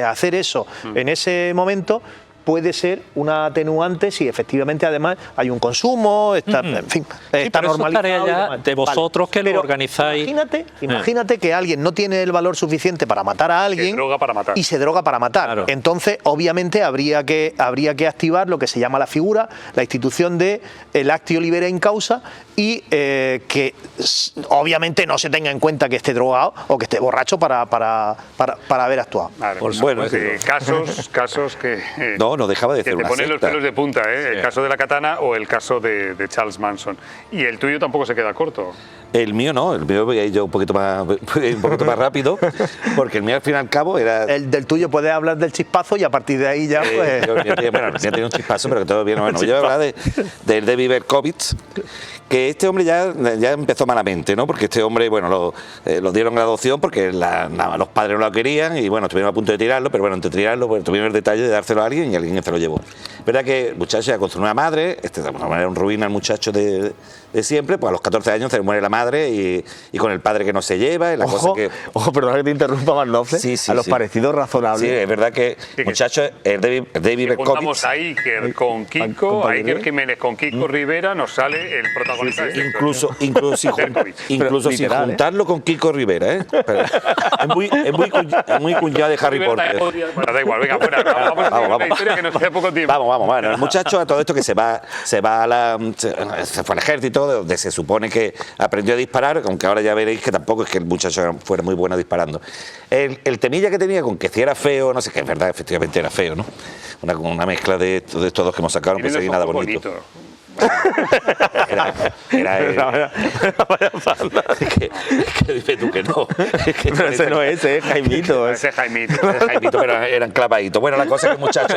hacer eso en ese momento, puede ser una atenuante si efectivamente además hay un consumo, en fin, está normalizado. Ya de vosotros que lo organizáis. Imagínate que alguien no tiene el valor suficiente para matar a alguien y se droga para matar. Claro. Entonces, obviamente, habría que activar lo que se llama la figura, la institución de el actio libere in causa, y que obviamente no se tenga en cuenta que esté drogado o que esté borracho para haber actuado. Claro, bueno, casos que... No, no dejaba de ser una secta. Que te ponen los pelos de punta, ¿eh? Sí. El caso de la katana o el caso de Charles Manson. Y el tuyo tampoco se queda corto. El mío no, el mío voy a ir yo un poquito más rápido, porque el mío al fin y al cabo era... El del tuyo puedes hablar del chispazo y a partir de ahí ya pues... Bueno, ya tiene un chispazo, pero que todo bien. Bueno, yo voy a hablar del David Berkowitz, que este hombre ya empezó malamente, ¿no? Porque este hombre, bueno, lo dieron en adopción porque los padres no lo querían y bueno, estuvieron a punto de tirarlo, pero bueno, entre tirarlo, pues tuvieron el detalle de dárselo a alguien y alguien se lo llevó. Es verdad que el muchacho ya construyó una madre, de alguna manera un ruina el muchacho de siempre, pues a los 14 años se le muere la madre y con el padre que no se lleva. Y la cosa que... perdona que te interrumpa, Marnofle, a los parecidos razonables. Sí, es verdad que muchachos, David Berkowitz... Contamos a Iker con Kiko, a Iker Jiménez con Kiko Rivera, nos sale el protagonista. Incluso sin juntarlo con Kiko Rivera, ¿eh? Pero es muy cuñado de Harry Potter. Bueno, da igual, venga, fuera. Vamos a una historia que nos queda poco tiempo. Vamos. Bueno, el muchacho a todo esto que se fue al ejército, donde se supone que aprendió a disparar, aunque ahora ya veréis que tampoco es que el muchacho fuera muy bueno disparando. El temilla que tenía con que si era feo, no sé qué, es verdad, efectivamente era feo, ¿no? Una mezcla de estos dos que hemos sacado, no pensé que nada bonito. Era que dices tú que no. Pero ese no es, Jaimito. Ese es Jaimito, pero eran clavaditos. Bueno, la cosa es que el muchacho,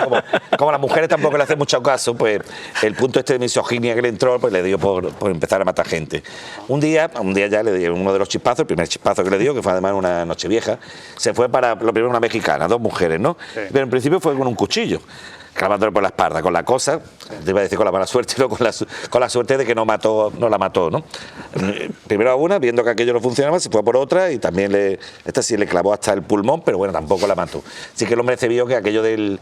como las mujeres tampoco le hacen mucho caso, pues el punto de misoginia que le entró, pues le dio por empezar a matar gente. Un día ya le dio uno de los chispazos, el primer chispazo que le dio, que fue además una noche vieja, se fue para, lo primero una mexicana, 2 mujeres, ¿no? Sí. Pero en principio fue con un cuchillo, clavándole por la espalda, con la cosa, te iba a decir con la mala suerte, no, con la suerte de que no la mató, ¿no? Primero a una, viendo que aquello no funcionaba, se fue por otra y también esta sí le clavó hasta el pulmón, pero bueno, tampoco la mató. Así que el hombre se vio que aquello del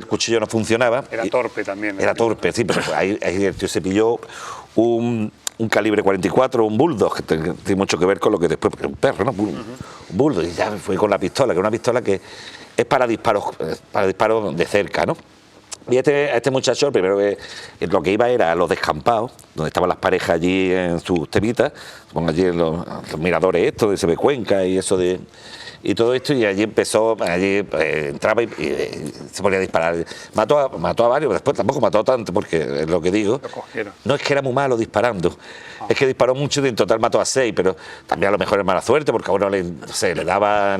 cuchillo no funcionaba. Era torpe también. Era torpe, sí, pero ahí el tío se pilló un calibre 44, un bulldog, que tiene mucho que ver con lo que después, un perro, ¿no? Un bulldog, y ya fue con la pistola, que es una pistola que es para disparos de cerca, ¿no? Y este muchacho, primero que lo que iba era a los descampados, donde estaban las parejas allí en sus temitas, pongo allí los miradores estos de SB Cuenca y eso de... Y todo esto, y allí entraba y se ponía a disparar. Mató a varios, pero después tampoco mató a tanto, porque es lo que digo. No es que era muy malo disparando, es que disparó mucho y en total mató a 6, pero también a lo mejor es mala suerte, porque a uno le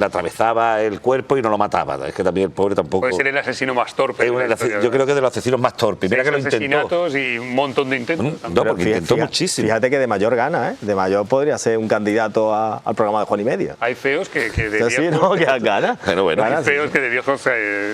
atravesaba el cuerpo y no lo mataba. Es que también el pobre tampoco... Puede ser el asesino más torpe. Yo creo que de los asesinos más torpes. Mira que lo intentó. Asesinatos y un montón de intentos. No, porque intentó muchísimo. Fíjate que de mayor gana, ¿eh? De mayor podría ser un candidato al programa de Juan y Media. Hay feos que de sí, ¿no? Que gana. Bueno, hay feos que de viejos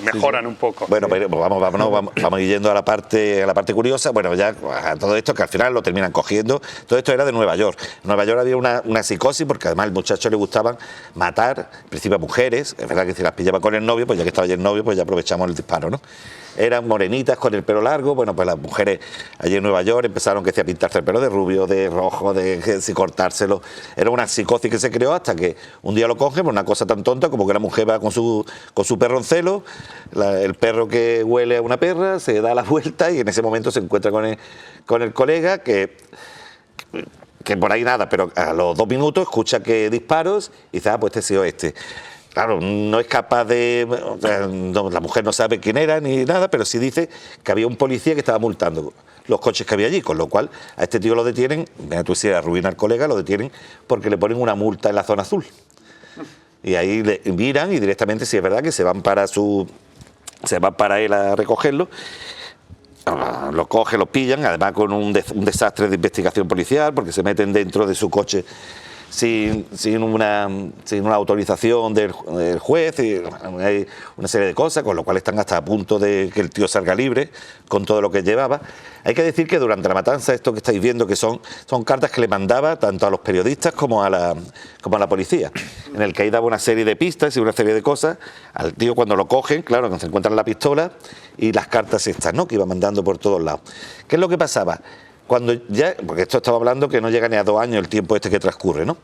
mejoran un poco. Bueno, pero vamos yendo a la parte curiosa. Bueno, ya a todo esto que al final lo terminan cogiendo. Todo esto era de Nueva York. En Nueva York había una psicosis porque además al muchacho le gustaban matar, en principio a mujeres. Es verdad que si las pillaba con el novio, pues ya que estaba allí el novio, pues ya aprovechamos el disparo, ¿no? Eran morenitas con el pelo largo. Bueno, pues las mujeres allí en Nueva York empezaron a pintarse el pelo de rubio, de rojo, de cortárselo. Era una psicosis que se creó hasta que un día lo cogen por una cosa tan tonta como que la mujer va con su perro en celo, el perro que huele a una perra se da la vuelta y en ese momento se encuentra con el colega que por ahí nada, pero a los 2 minutos escucha que disparos y dice, pues este ha sido este. Claro, no es capaz la mujer no sabe quién era ni nada, pero sí dice que había un policía que estaba multando los coches que había allí, con lo cual a este tío lo detienen, tú si arruina al colega, lo detienen porque le ponen una multa en la zona azul. Y ahí le miran y directamente, si es verdad, que se van para él a recogerlo. Lo cogen, lo pillan, además con un desastre de investigación policial, porque se meten dentro de su coche sin una autorización del juez, y hay una serie de cosas, con lo cual están hasta a punto de que el tío salga libre con todo lo que llevaba. Hay que decir que durante la matanza, esto que estáis viendo, que son cartas que le mandaba tanto a los periodistas como a la policía, en el que ahí daba una serie de pistas y una serie de cosas. Al tío cuando lo cogen, claro, cuando se encuentran la pistola y las cartas estas, ¿no?, que iba mandando por todos lados. ¿Qué es lo que pasaba? Cuando ya, porque esto estaba hablando que no llega ni a 2 años el tiempo este que transcurre, ¿no?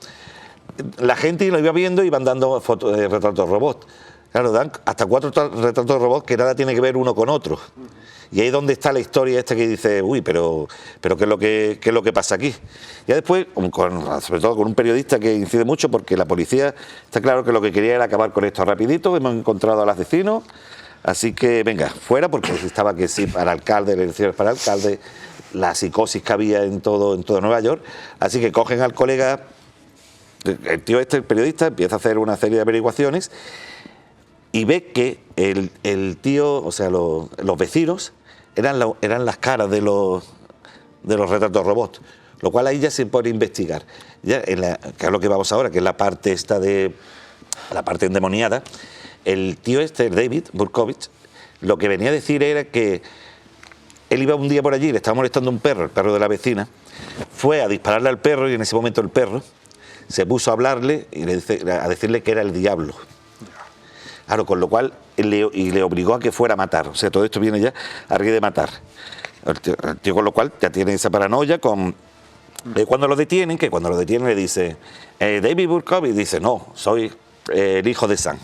La gente lo iba viendo y iban dando retratos robots. Claro, dan hasta 4 retratos robots que nada tiene que ver uno con otro. Y ahí es donde está la historia esta que dice, uy, pero ¿qué es lo que pasa aquí? Ya después, sobre todo con un periodista que incide mucho, porque la policía está claro que lo que quería era acabar con esto rapidito. Hemos encontrado al asesino, Así que venga, fuera, porque estaba que sí para alcalde, elecciones para alcalde, la psicosis que había en todo Nueva York. Así que cogen al colega, el tío el periodista, empieza a hacer una serie de averiguaciones y ve que el tío, o sea, los vecinos, eran las caras de los retratos robots, lo cual ahí ya se pone a investigar. Ya que es lo que vamos ahora, que es la parte la parte endemoniada. El tío David Burkovich, lo que venía a decir era que él iba un día por allí, le estaba molestando un perro, el perro de la vecina, fue a dispararle al perro y en ese momento el perro se puso a hablarle y a decirle que era el diablo. Claro, con lo cual le obligó a que fuera a matar. O sea, todo esto viene ya a raíz de matar. El tío con lo cual ya tiene esa paranoia cuando lo detienen, le dice, David Burkovich, dice, no, soy el hijo de Sam.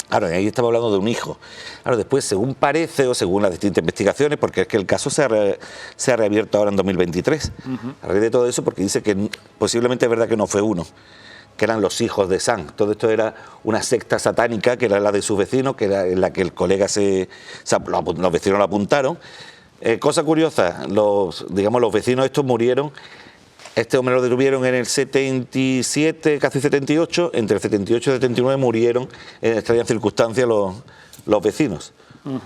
Claro, ahí estamos hablando de un hijo. Claro, después, según parece, o según las distintas investigaciones, porque es que el caso se ha reabierto ahora en 2023, a raíz de todo eso, porque dice que posiblemente es verdad que no fue uno, que eran los hijos de Sam. Todo esto era una secta satánica, que era la de sus vecinos, que era en la que el colega los vecinos lo apuntaron. Cosa curiosa, los vecinos estos murieron. Este hombre lo detuvieron en el 77, casi 78. Entre el 78 y el 79 murieron en extrañas circunstancias los vecinos.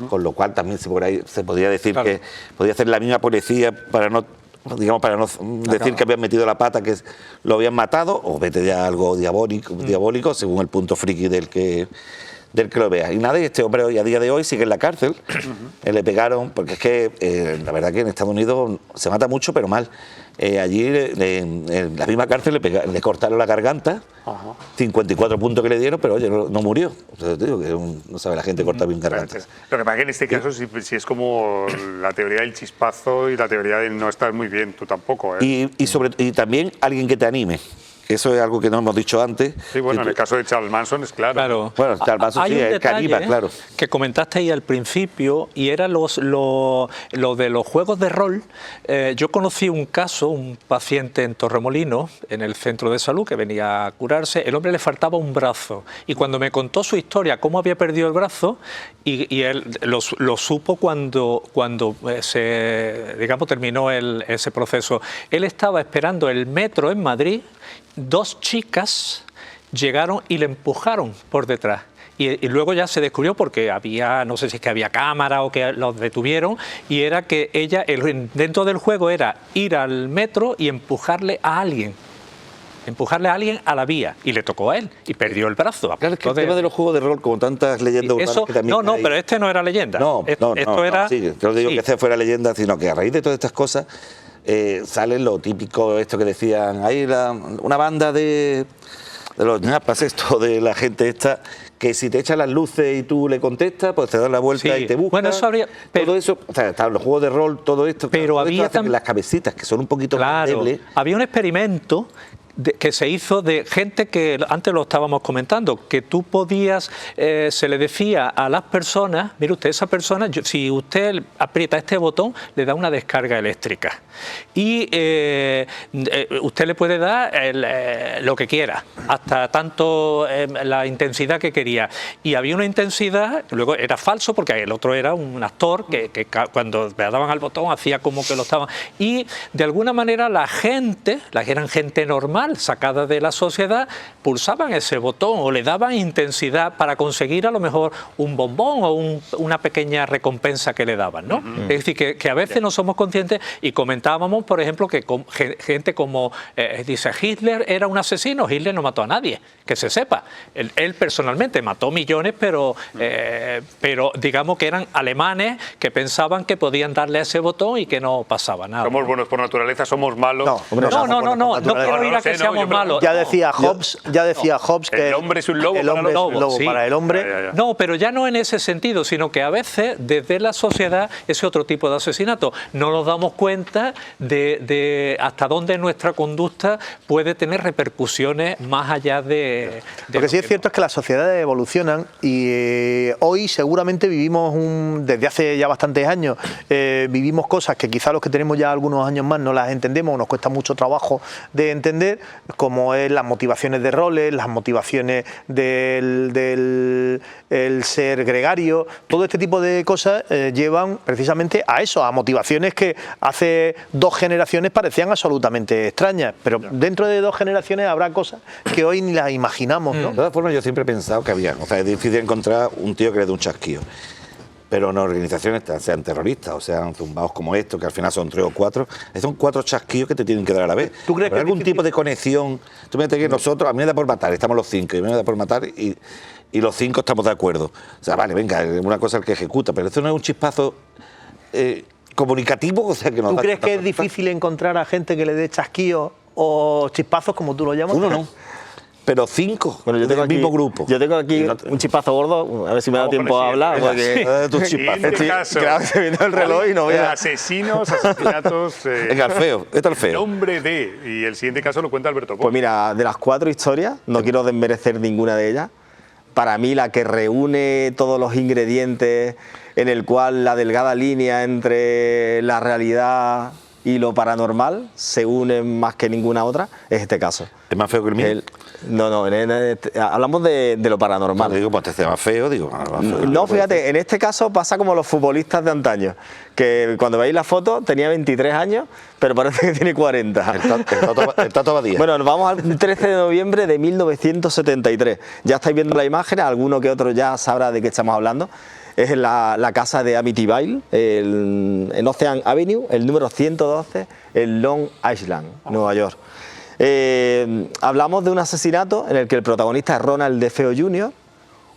Con lo cual también se podría decir que podría hacer la misma policía para no decir que habían metido la pata, que lo habían matado, o vete ya algo diabólico, según el punto friki del que lo vea. Y nada, y este hombre hoy, a día de hoy, sigue en la cárcel. Le pegaron, porque es que la verdad que en Estados Unidos se mata mucho, pero mal. Allí en la misma cárcel le cortaron la garganta, 54 puntos que le dieron, pero oye, no murió. Entonces, te digo que no sabe la gente cortar bien gargantas. Lo que pasa es que en este caso sí es como la teoría del chispazo y la teoría de no estar muy bien, tú tampoco. Y también alguien que te anime. Eso es algo que no hemos dicho antes. Sí, bueno, en el caso de Charles Manson es claro. Bueno, Charles Manson sí, es caníbal, claro. Que comentaste ahí al principio, y era lo de los juegos de rol. Yo conocí un caso, un paciente en Torremolinos, en el centro de salud, que venía a curarse. El hombre le faltaba un brazo. Y cuando me contó su historia, cómo había perdido el brazo, y él lo supo cuando terminó ese proceso. Él estaba esperando el metro en Madrid. Dos chicas llegaron y le empujaron por detrás. Y luego ya se descubrió, porque no sé si es que había cámara o que los detuvieron, y era que dentro del juego era ir al metro y empujarle a alguien a la vía, y le tocó a él y perdió el brazo. Claro, es que el tema de los juegos de rol, como tantas leyendas urbanas que también no, pero este no era leyenda. Esto era... Sí, yo digo que este fuera leyenda, sino que a raíz de todas estas cosas sale lo típico, esto que decían, hay una banda de los ñapas, esto de la gente esta, que si te echan las luces y tú le contestas, pues te das la vuelta y te buscan. Bueno, eso habría... todo eso, o sea, estaban los juegos de rol, todo esto. Pero había también las cabecitas, que son un poquito más débiles. Había un experimento que se hizo de gente que, antes lo estábamos comentando, que tú podías, se le decía a las personas, mire usted, esa persona, si usted aprieta este botón, le da una descarga eléctrica. Y usted le puede dar lo que quiera, hasta tanto la intensidad que quería. Y había una intensidad, luego era falso, porque el otro era un actor que cuando le daban al botón hacía como que lo estaban. Y de alguna manera la gente, eran gente normal, sacada de la sociedad, pulsaban ese botón o le daban intensidad para conseguir a lo mejor un bombón o una pequeña recompensa que le daban, ¿no? Es decir, que a veces no somos conscientes, y comentábamos, por ejemplo, que gente como, dice, Hitler era un asesino. Hitler no mató a nadie, que se sepa. Él personalmente mató millones, pero digamos que eran alemanes que pensaban que podían darle a ese botón y que no pasaba nada. Somos buenos por naturaleza, somos malos. No quiero ir a que seamos malos. Ya decía Hobbes que el hombre es un lobo, para el hombre. No, pero ya no en ese sentido, sino que a veces desde la sociedad ese otro tipo de asesinato no nos damos cuenta de hasta dónde nuestra conducta puede tener repercusiones más allá de lo que sí es cierto es que las sociedades evolucionan, y hoy seguramente vivimos desde hace ya bastantes años vivimos cosas que quizá los que tenemos ya algunos años más no las entendemos, nos cuesta mucho trabajo de entender, como es las motivaciones de roles, las motivaciones del ser gregario. Todo este tipo de cosas llevan precisamente a eso, a motivaciones que hace 2 generaciones parecían absolutamente extrañas, pero dentro de 2 generaciones habrá cosas que hoy ni las imaginamos, ¿no? De todas formas, yo siempre he pensado que había, o sea, es difícil encontrar un tío que le dé un chasquillo. Pero en organizaciones, sean terroristas o sean zumbados como estos, que al final son 3 o 4, son 4 chasquillos que te tienen que dar a la vez. ¿Tú crees que algún tipo de conexión? Tú me dices que nosotros, a mí me da por matar, estamos los 5, y a mí me da por matar y los 5 estamos de acuerdo. O sea, vale, venga, es una cosa el que ejecuta, pero esto no es un chispazo comunicativo, o sea, que nos ¿Tú crees que es difícil encontrar a gente que le dé chasquillos o chispazos, como tú lo llamas? Uno no. Pero 5, bueno, yo tengo del mismo grupo. Yo tengo aquí un chispazo gordo, a ver si me da tiempo a hablar. Porque tus chispazos. Claro, se viene el reloj y no voy a... Asesinos, asesinatos... Venga, el feo, este es el feo. Nombre de... Y el siguiente caso lo cuenta Alberto Pons. Pues mira, de las 4 historias, no quiero desmerecer ninguna de ellas. Para mí la que reúne todos los ingredientes, en el cual la delgada línea entre la realidad y lo paranormal se une más que ninguna otra, es este caso. ¿Es más feo que el mío? No, hablamos de lo paranormal. No, digo, pues este es más feo, digo. No, fíjate, en este caso pasa como los futbolistas de antaño, que cuando veis la foto tenía 23 años, pero parece que tiene 40. El Tato Badía. Bueno, nos vamos al 13 de noviembre de 1973. Ya estáis viendo la imagen, alguno que otro ya sabrá de qué estamos hablando. Es en la casa de Amityville, en Ocean Avenue, el número 112, en Long Island, Nueva York. Hablamos de un asesinato en el que el protagonista es Ronald DeFeo Jr.,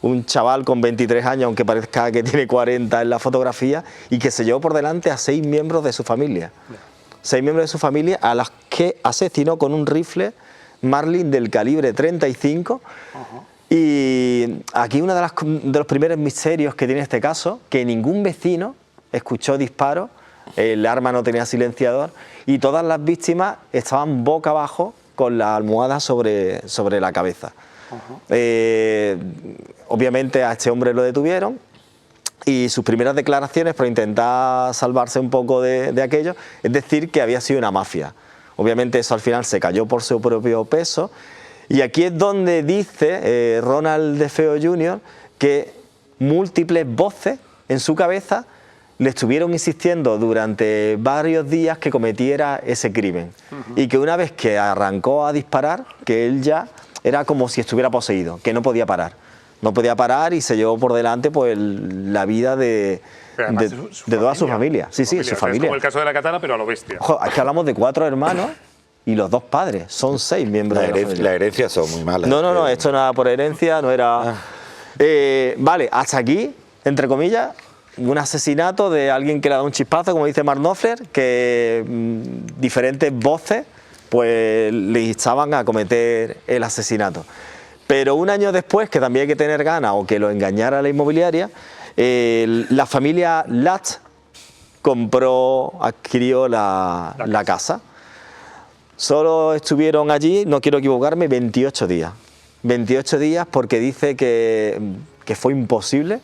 un chaval con 23 años, aunque parezca que tiene 40 en la fotografía, y que se llevó por delante a 6 miembros de su familia. 6 miembros de su familia a los que asesinó con un rifle Marlin del calibre 35. Y aquí uno de los primeros misterios que tiene este caso, que ningún vecino escuchó disparos, el arma no tenía silenciador y todas las víctimas estaban boca abajo con la almohada sobre la cabeza. Obviamente a este hombre lo detuvieron y sus primeras declaraciones, por intentar salvarse un poco de aquello, es decir que había sido una mafia. Obviamente eso al final se cayó por su propio peso. Y aquí es donde dice Ronald DeFeo Jr. que múltiples voces en su cabeza le estuvieron insistiendo durante varios días que cometiera ese crimen. Y que una vez que arrancó a disparar, que él ya era como si estuviera poseído, que no podía parar. No podía parar y se llevó por delante pues la vida de toda su familia. Sí, su familia. Es como el caso de la Katana, pero a lo bestia. Ojo, aquí hablamos de 4 hermanos. Y los 2 padres, son 6 miembros de la familia. La herencia son muy malas. No, esto no era por herencia, no era... Vale, hasta aquí, entre comillas, un asesinato de alguien que le ha dado un chispazo, como dice Mark Knopfler, que diferentes voces pues le instaban a cometer el asesinato. Pero un año después, que también hay que tener ganas o que lo engañara la inmobiliaria, la familia Latz adquirió la casa. Solo estuvieron allí, no quiero equivocarme, 28 días. 28 días porque dice que fue imposible,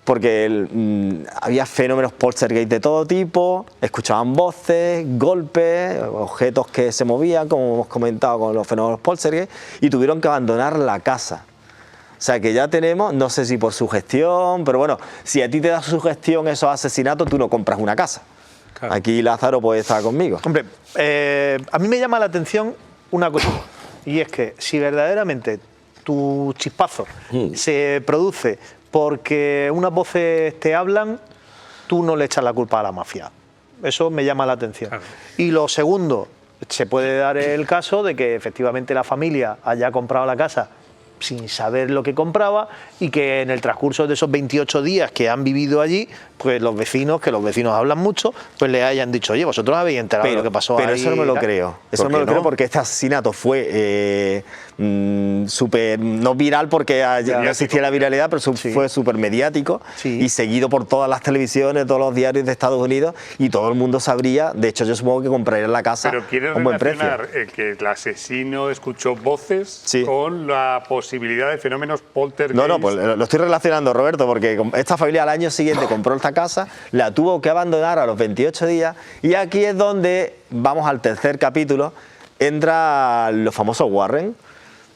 porque había fenómenos poltergeist de todo tipo, escuchaban voces, golpes, objetos que se movían, como hemos comentado con los fenómenos poltergeist, y tuvieron que abandonar la casa. O sea que ya tenemos, no sé si por sugestión, pero bueno, si a ti te da sugestión esos asesinatos, tú no compras una casa. Claro. Aquí Lázaro puede estar conmigo. Hombre, a mí me llama la atención una cosa, y es que si verdaderamente tu chispazo se produce porque unas voces te hablan, tú no le echas la culpa a la mafia. Eso me llama la atención. Claro. Y lo segundo, se puede dar el caso de que efectivamente la familia haya comprado la casa sin saber lo que compraba y que en el transcurso de esos 28 días que han vivido allí, pues los vecinos, que los vecinos hablan mucho, pues le hayan dicho, oye, vosotros habéis enterado de lo que pasó ahí. Pero eso no me lo creo. Eso no me lo creo porque este asesinato fue súper, no viral porque no existía la viralidad, pero fue súper mediático y seguido por todas las televisiones, todos los diarios de Estados Unidos y todo el mundo sabría. De hecho, yo supongo que comprarían la casa a un buen precio. Pero ¿quieres relacionar que el asesino escuchó voces con la posibilidad de fenómenos poltergeist? No, pues lo estoy relacionando, Roberto, porque esta familia al año siguiente compró esta casa, la tuvo que abandonar a los 28 días y aquí es donde vamos al tercer capítulo, entran los famosos Warren,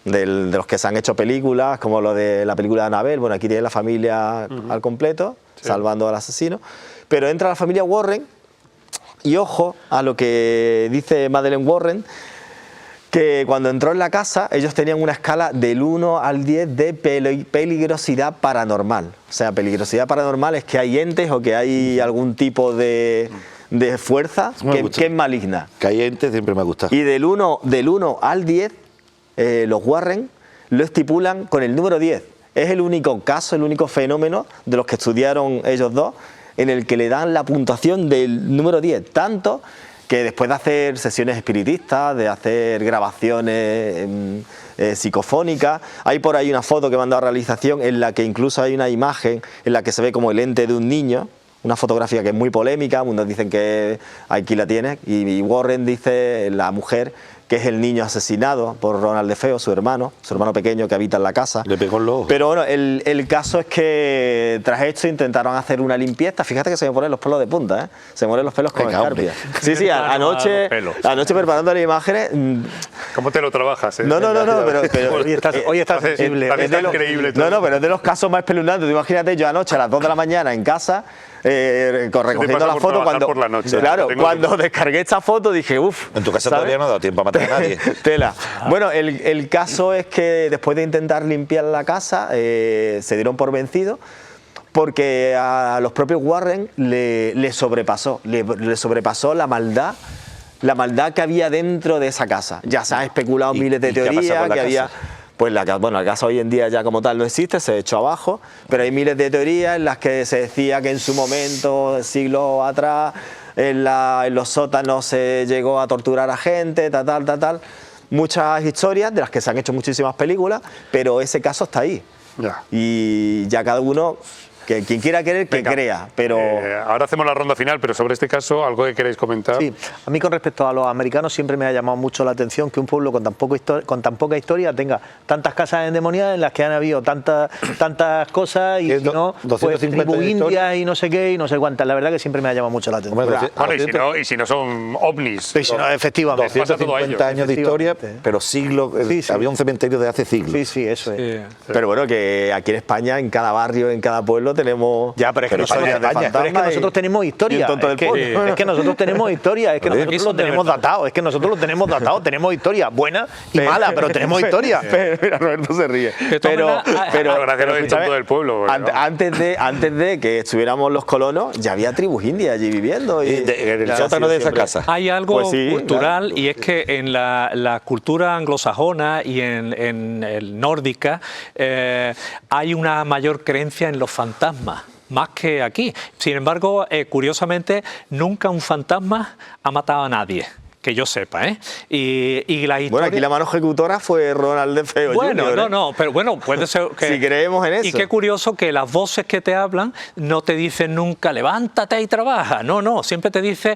de los que se han hecho películas, como lo de la película de Annabelle. Bueno, aquí tiene la familia al completo, salvando al asesino. Pero entra la familia Warren, y ojo a lo que dice Madeleine Warren, que cuando entró en la casa ellos tenían una escala del 1 al 10 de peligrosidad paranormal. O sea, peligrosidad paranormal es que hay entes o que hay algún tipo de fuerza que es maligna. Que hay entes siempre me ha gustado. Y del 1 al 10, los Warren lo estipulan con el número 10. Es el único caso, el único fenómeno de los que estudiaron ellos dos en el que le dan la puntuación del número 10. Tanto que después de hacer sesiones espiritistas, de hacer grabaciones psicofónicas, hay por ahí una foto que me han dado a realización en la que incluso hay una imagen en la que se ve como el ente de un niño, una fotografía que es muy polémica, unos dicen que aquí la tienes, y Warren dice, la mujer, que es el niño asesinado por Ronald DeFeo, su hermano pequeño que habita en la casa. Le pegó el ojo. Pero bueno, el caso es que tras esto intentaron hacer una limpieza. Fíjate que se me ponen los pelos de punta, ¿eh? Se me ponen los pelos con escarpia. Sí, anoche preparando las imágenes. ¿Cómo te lo trabajas? No, pero hoy estás sensible. Es increíble todo. No, pero es de los casos más espeluznantes. Imagínate, yo anoche a las 2 de la mañana en casa, recogiendo la foto, cuando descargué esta foto dije, uff. En tu casa todavía no ha dado tiempo a matar a nadie. Tela. Bueno, el caso es que después de intentar limpiar la casa, se dieron por vencidos, porque a los propios Warren le sobrepasó la maldad que había dentro de esa casa. Ya se han especulado miles de teorías que había. Pues la casa hoy en día ya como tal no existe, se echó abajo, pero hay miles de teorías en las que se decía que en su momento, siglos atrás, en los sótanos se llegó a torturar a gente, tal. Muchas historias de las que se han hecho muchísimas películas, pero ese caso está ahí. Ya. Y ya cada uno, que quien quiera creer, que crea. Pero ahora hacemos la ronda final, pero sobre este caso, ¿algo que queréis comentar? Sí, a mí con respecto a los americanos siempre me ha llamado mucho la atención que un pueblo con tan poca historia tenga tantas casas endemoniadas en las que han habido tantas cosas y si no, pues tribu india y no sé qué y no sé cuántas. La verdad que siempre me ha llamado mucho la atención. Bueno, y si no son ovnis. Sí, efectivamente. 250 años de historia, pero siglos. Había un cementerio de hace siglos. Sí, eso es. Sí. Pero bueno, que aquí en España, en cada barrio, en cada pueblo, tenemos pero es que nosotros tenemos historia. Es que nosotros tenemos historia, es que nosotros lo tenemos datado, tenemos historia buena y mala, pero tenemos historia. Mira, Roberto se ríe. Pero gracias del pueblo. Antes de que estuviéramos los colonos, ya había tribus indias allí viviendo. En el sótano de esa casa. Hay algo cultural y es que en la cultura anglosajona y en el nórdica hay una mayor creencia en los fantasmas, más que aquí. Sin embargo, curiosamente, nunca un fantasma ha matado a nadie, que yo sepa, ¿eh? Y la historia... Bueno, aquí la mano ejecutora fue Ronald DeFeo Jr. Pero bueno, puede ser que... si creemos en eso. Y qué curioso que las voces que te hablan no te dicen nunca levántate y trabaja. No, siempre te dice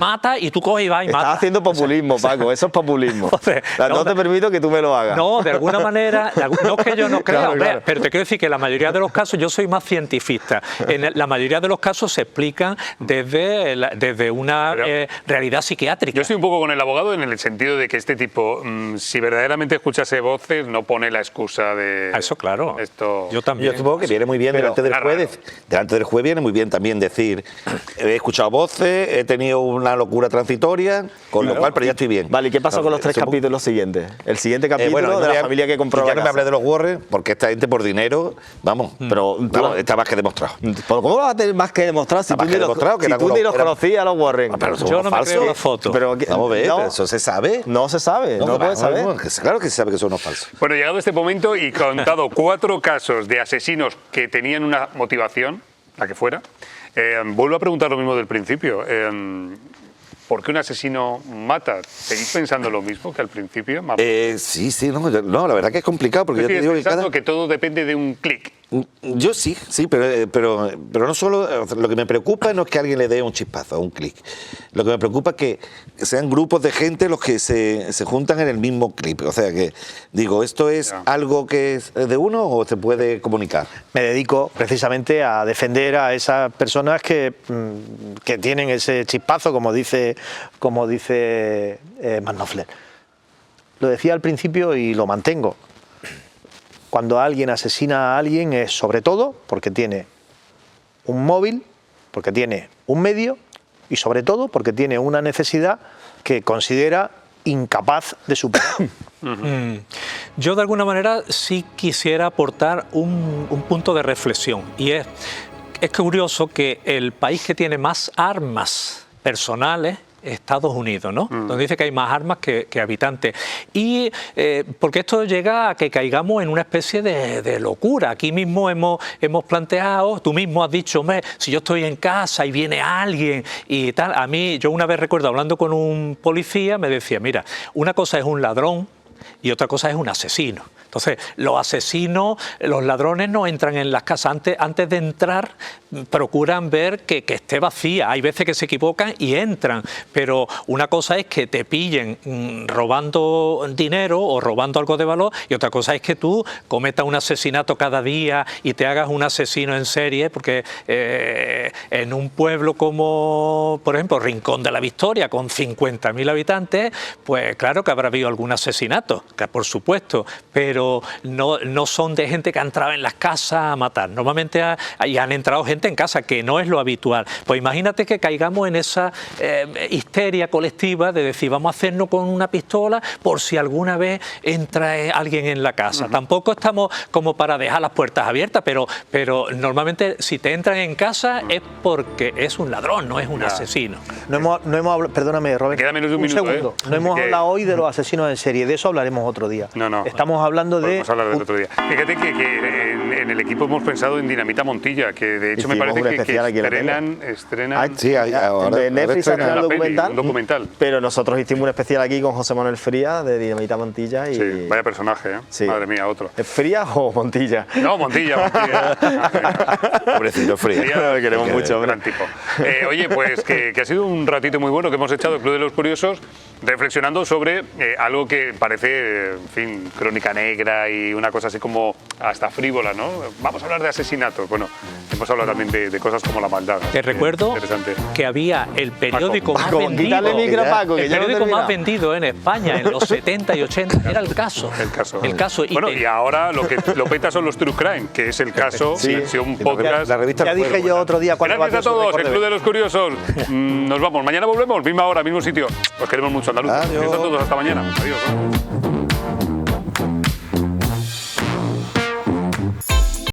mata y tú coges y vas y matas. Estás haciendo populismo, Paco, eso es populismo. No te permito que tú me lo hagas. No, de alguna manera, no es que yo no crea, claro. Pero te quiero decir que en la mayoría de los casos, yo soy más cientifista, en la mayoría de los casos se explican desde una realidad psiquiátrica. Yo estoy un poco con el abogado en el sentido de que este tipo, si verdaderamente escuchase voces, no pone la excusa de... Eso, claro. Esto... Yo también. Yo supongo que viene muy bien delante del juez. Delante del juez viene muy bien también decir, he escuchado voces, he tenido una locura transitoria, con lo cual, pero ya estoy bien. Vale, ¿y qué pasó con los 3 capítulos siguientes? El siguiente capítulo de la familia que compró la casa. Ya no me hablé de los Warren, porque esta gente por dinero, pero está más que demostrado. ¿Cómo vas a tener más que demostrar si tú ni los conocías a los Warren? Yo no me creo la foto. Vamos a ver, eso se sabe. No se sabe, no puedes saber. Claro que se sabe que son unos falsos. Bueno, llegado a este momento y contado 4 casos de asesinos que tenían una motivación, la que fuera, vuelvo a preguntar lo mismo del principio. ¿Por qué un asesino mata? ¿Seguís pensando lo mismo que al principio? Sí, no, la verdad que es complicado porque yo te digo que todo depende de un clic. Yo sí, pero no solo, lo que me preocupa no es que alguien le dé un chispazo, un clic. Lo que me preocupa es que sean grupos de gente los que se juntan en el mismo clip. O sea que, digo, ¿esto es algo que es de uno o se puede comunicar? Me dedico precisamente a defender a esas personas que tienen ese chispazo, como dice Mark Knopfler. Lo decía al principio y lo mantengo. Cuando alguien asesina a alguien es sobre todo porque tiene un móvil, porque tiene un medio y sobre todo porque tiene una necesidad que considera incapaz de superar. Yo de alguna manera sí quisiera aportar un punto de reflexión, y es curioso que el país que tiene más armas personales, Estados Unidos, ¿no? Donde dice que hay más armas que habitantes. Y porque esto llega a que caigamos en una especie de locura. Aquí mismo hemos planteado, tú mismo has dicho, hombre, si yo estoy en casa y viene alguien y tal, a mí, yo una vez recuerdo hablando con un policía, me decía, mira, una cosa es un ladrón y otra cosa es un asesino. Entonces, los asesinos, los ladrones no entran en las casas. Antes de entrar, procuran ver que esté vacía. Hay veces que se equivocan y entran, pero una cosa es que te pillen robando dinero o robando algo de valor, y otra cosa es que tú cometas un asesinato cada día y te hagas un asesino en serie, porque en un pueblo como, por ejemplo, Rincón de la Victoria, con 50.000 habitantes, pues claro que habrá habido algún asesinato, que por supuesto, pero no son de gente que ha entrado en las casas a matar. Normalmente han entrado gente en casa, que no es lo habitual. Pues imagínate que caigamos en esa histeria colectiva de decir, vamos a hacernos con una pistola por si alguna vez entra alguien en la casa. Tampoco estamos como para dejar las puertas abiertas, pero normalmente si te entran en casa es porque es un ladrón, no es un asesino. No hemos hablado, perdóname, Robert, queda menos de un minuto, segundo. No hemos hablado hoy de los asesinos en serie, de eso hablaremos otro día. Estamos hablando podemos hablar del otro día. Fíjate que en el equipo hemos pensado en Dinamita Montilla, que de hecho me parece que estrenan sí, ahora de Netflix un documental. Pero nosotros hicimos un especial aquí con José Manuel Frías de Dinamita Montilla. Y... Sí, vaya personaje, ¿eh? Sí. Madre mía, otro. ¿Es Frías o Montilla? No, Montilla. Pobrecito Frías. Lo queremos mucho. Gran tipo. Oye, pues que ha sido un ratito muy bueno que hemos echado el Club de los Curiosos, reflexionando sobre algo que parece, en fin, crónica negra y una cosa así como hasta frívola, ¿no? Vamos a hablar de asesinatos. Bueno, hemos hablado también de cosas como la maldad. Te recuerdo que había el periódico más vendido, más vendido en España en los 70 y 80, era El Caso. El Caso. Bueno, y ahora lo que lo peta son los True Crime, que es El Caso, un podcast. La revista ya dije yo otro día cuando gracias a todos, el Club de los Curiosos. Nos vamos, mañana volvemos, misma hora, mismo sitio. Os queremos mucho, Andaluz. Adiós a todos, hasta mañana. Adiós.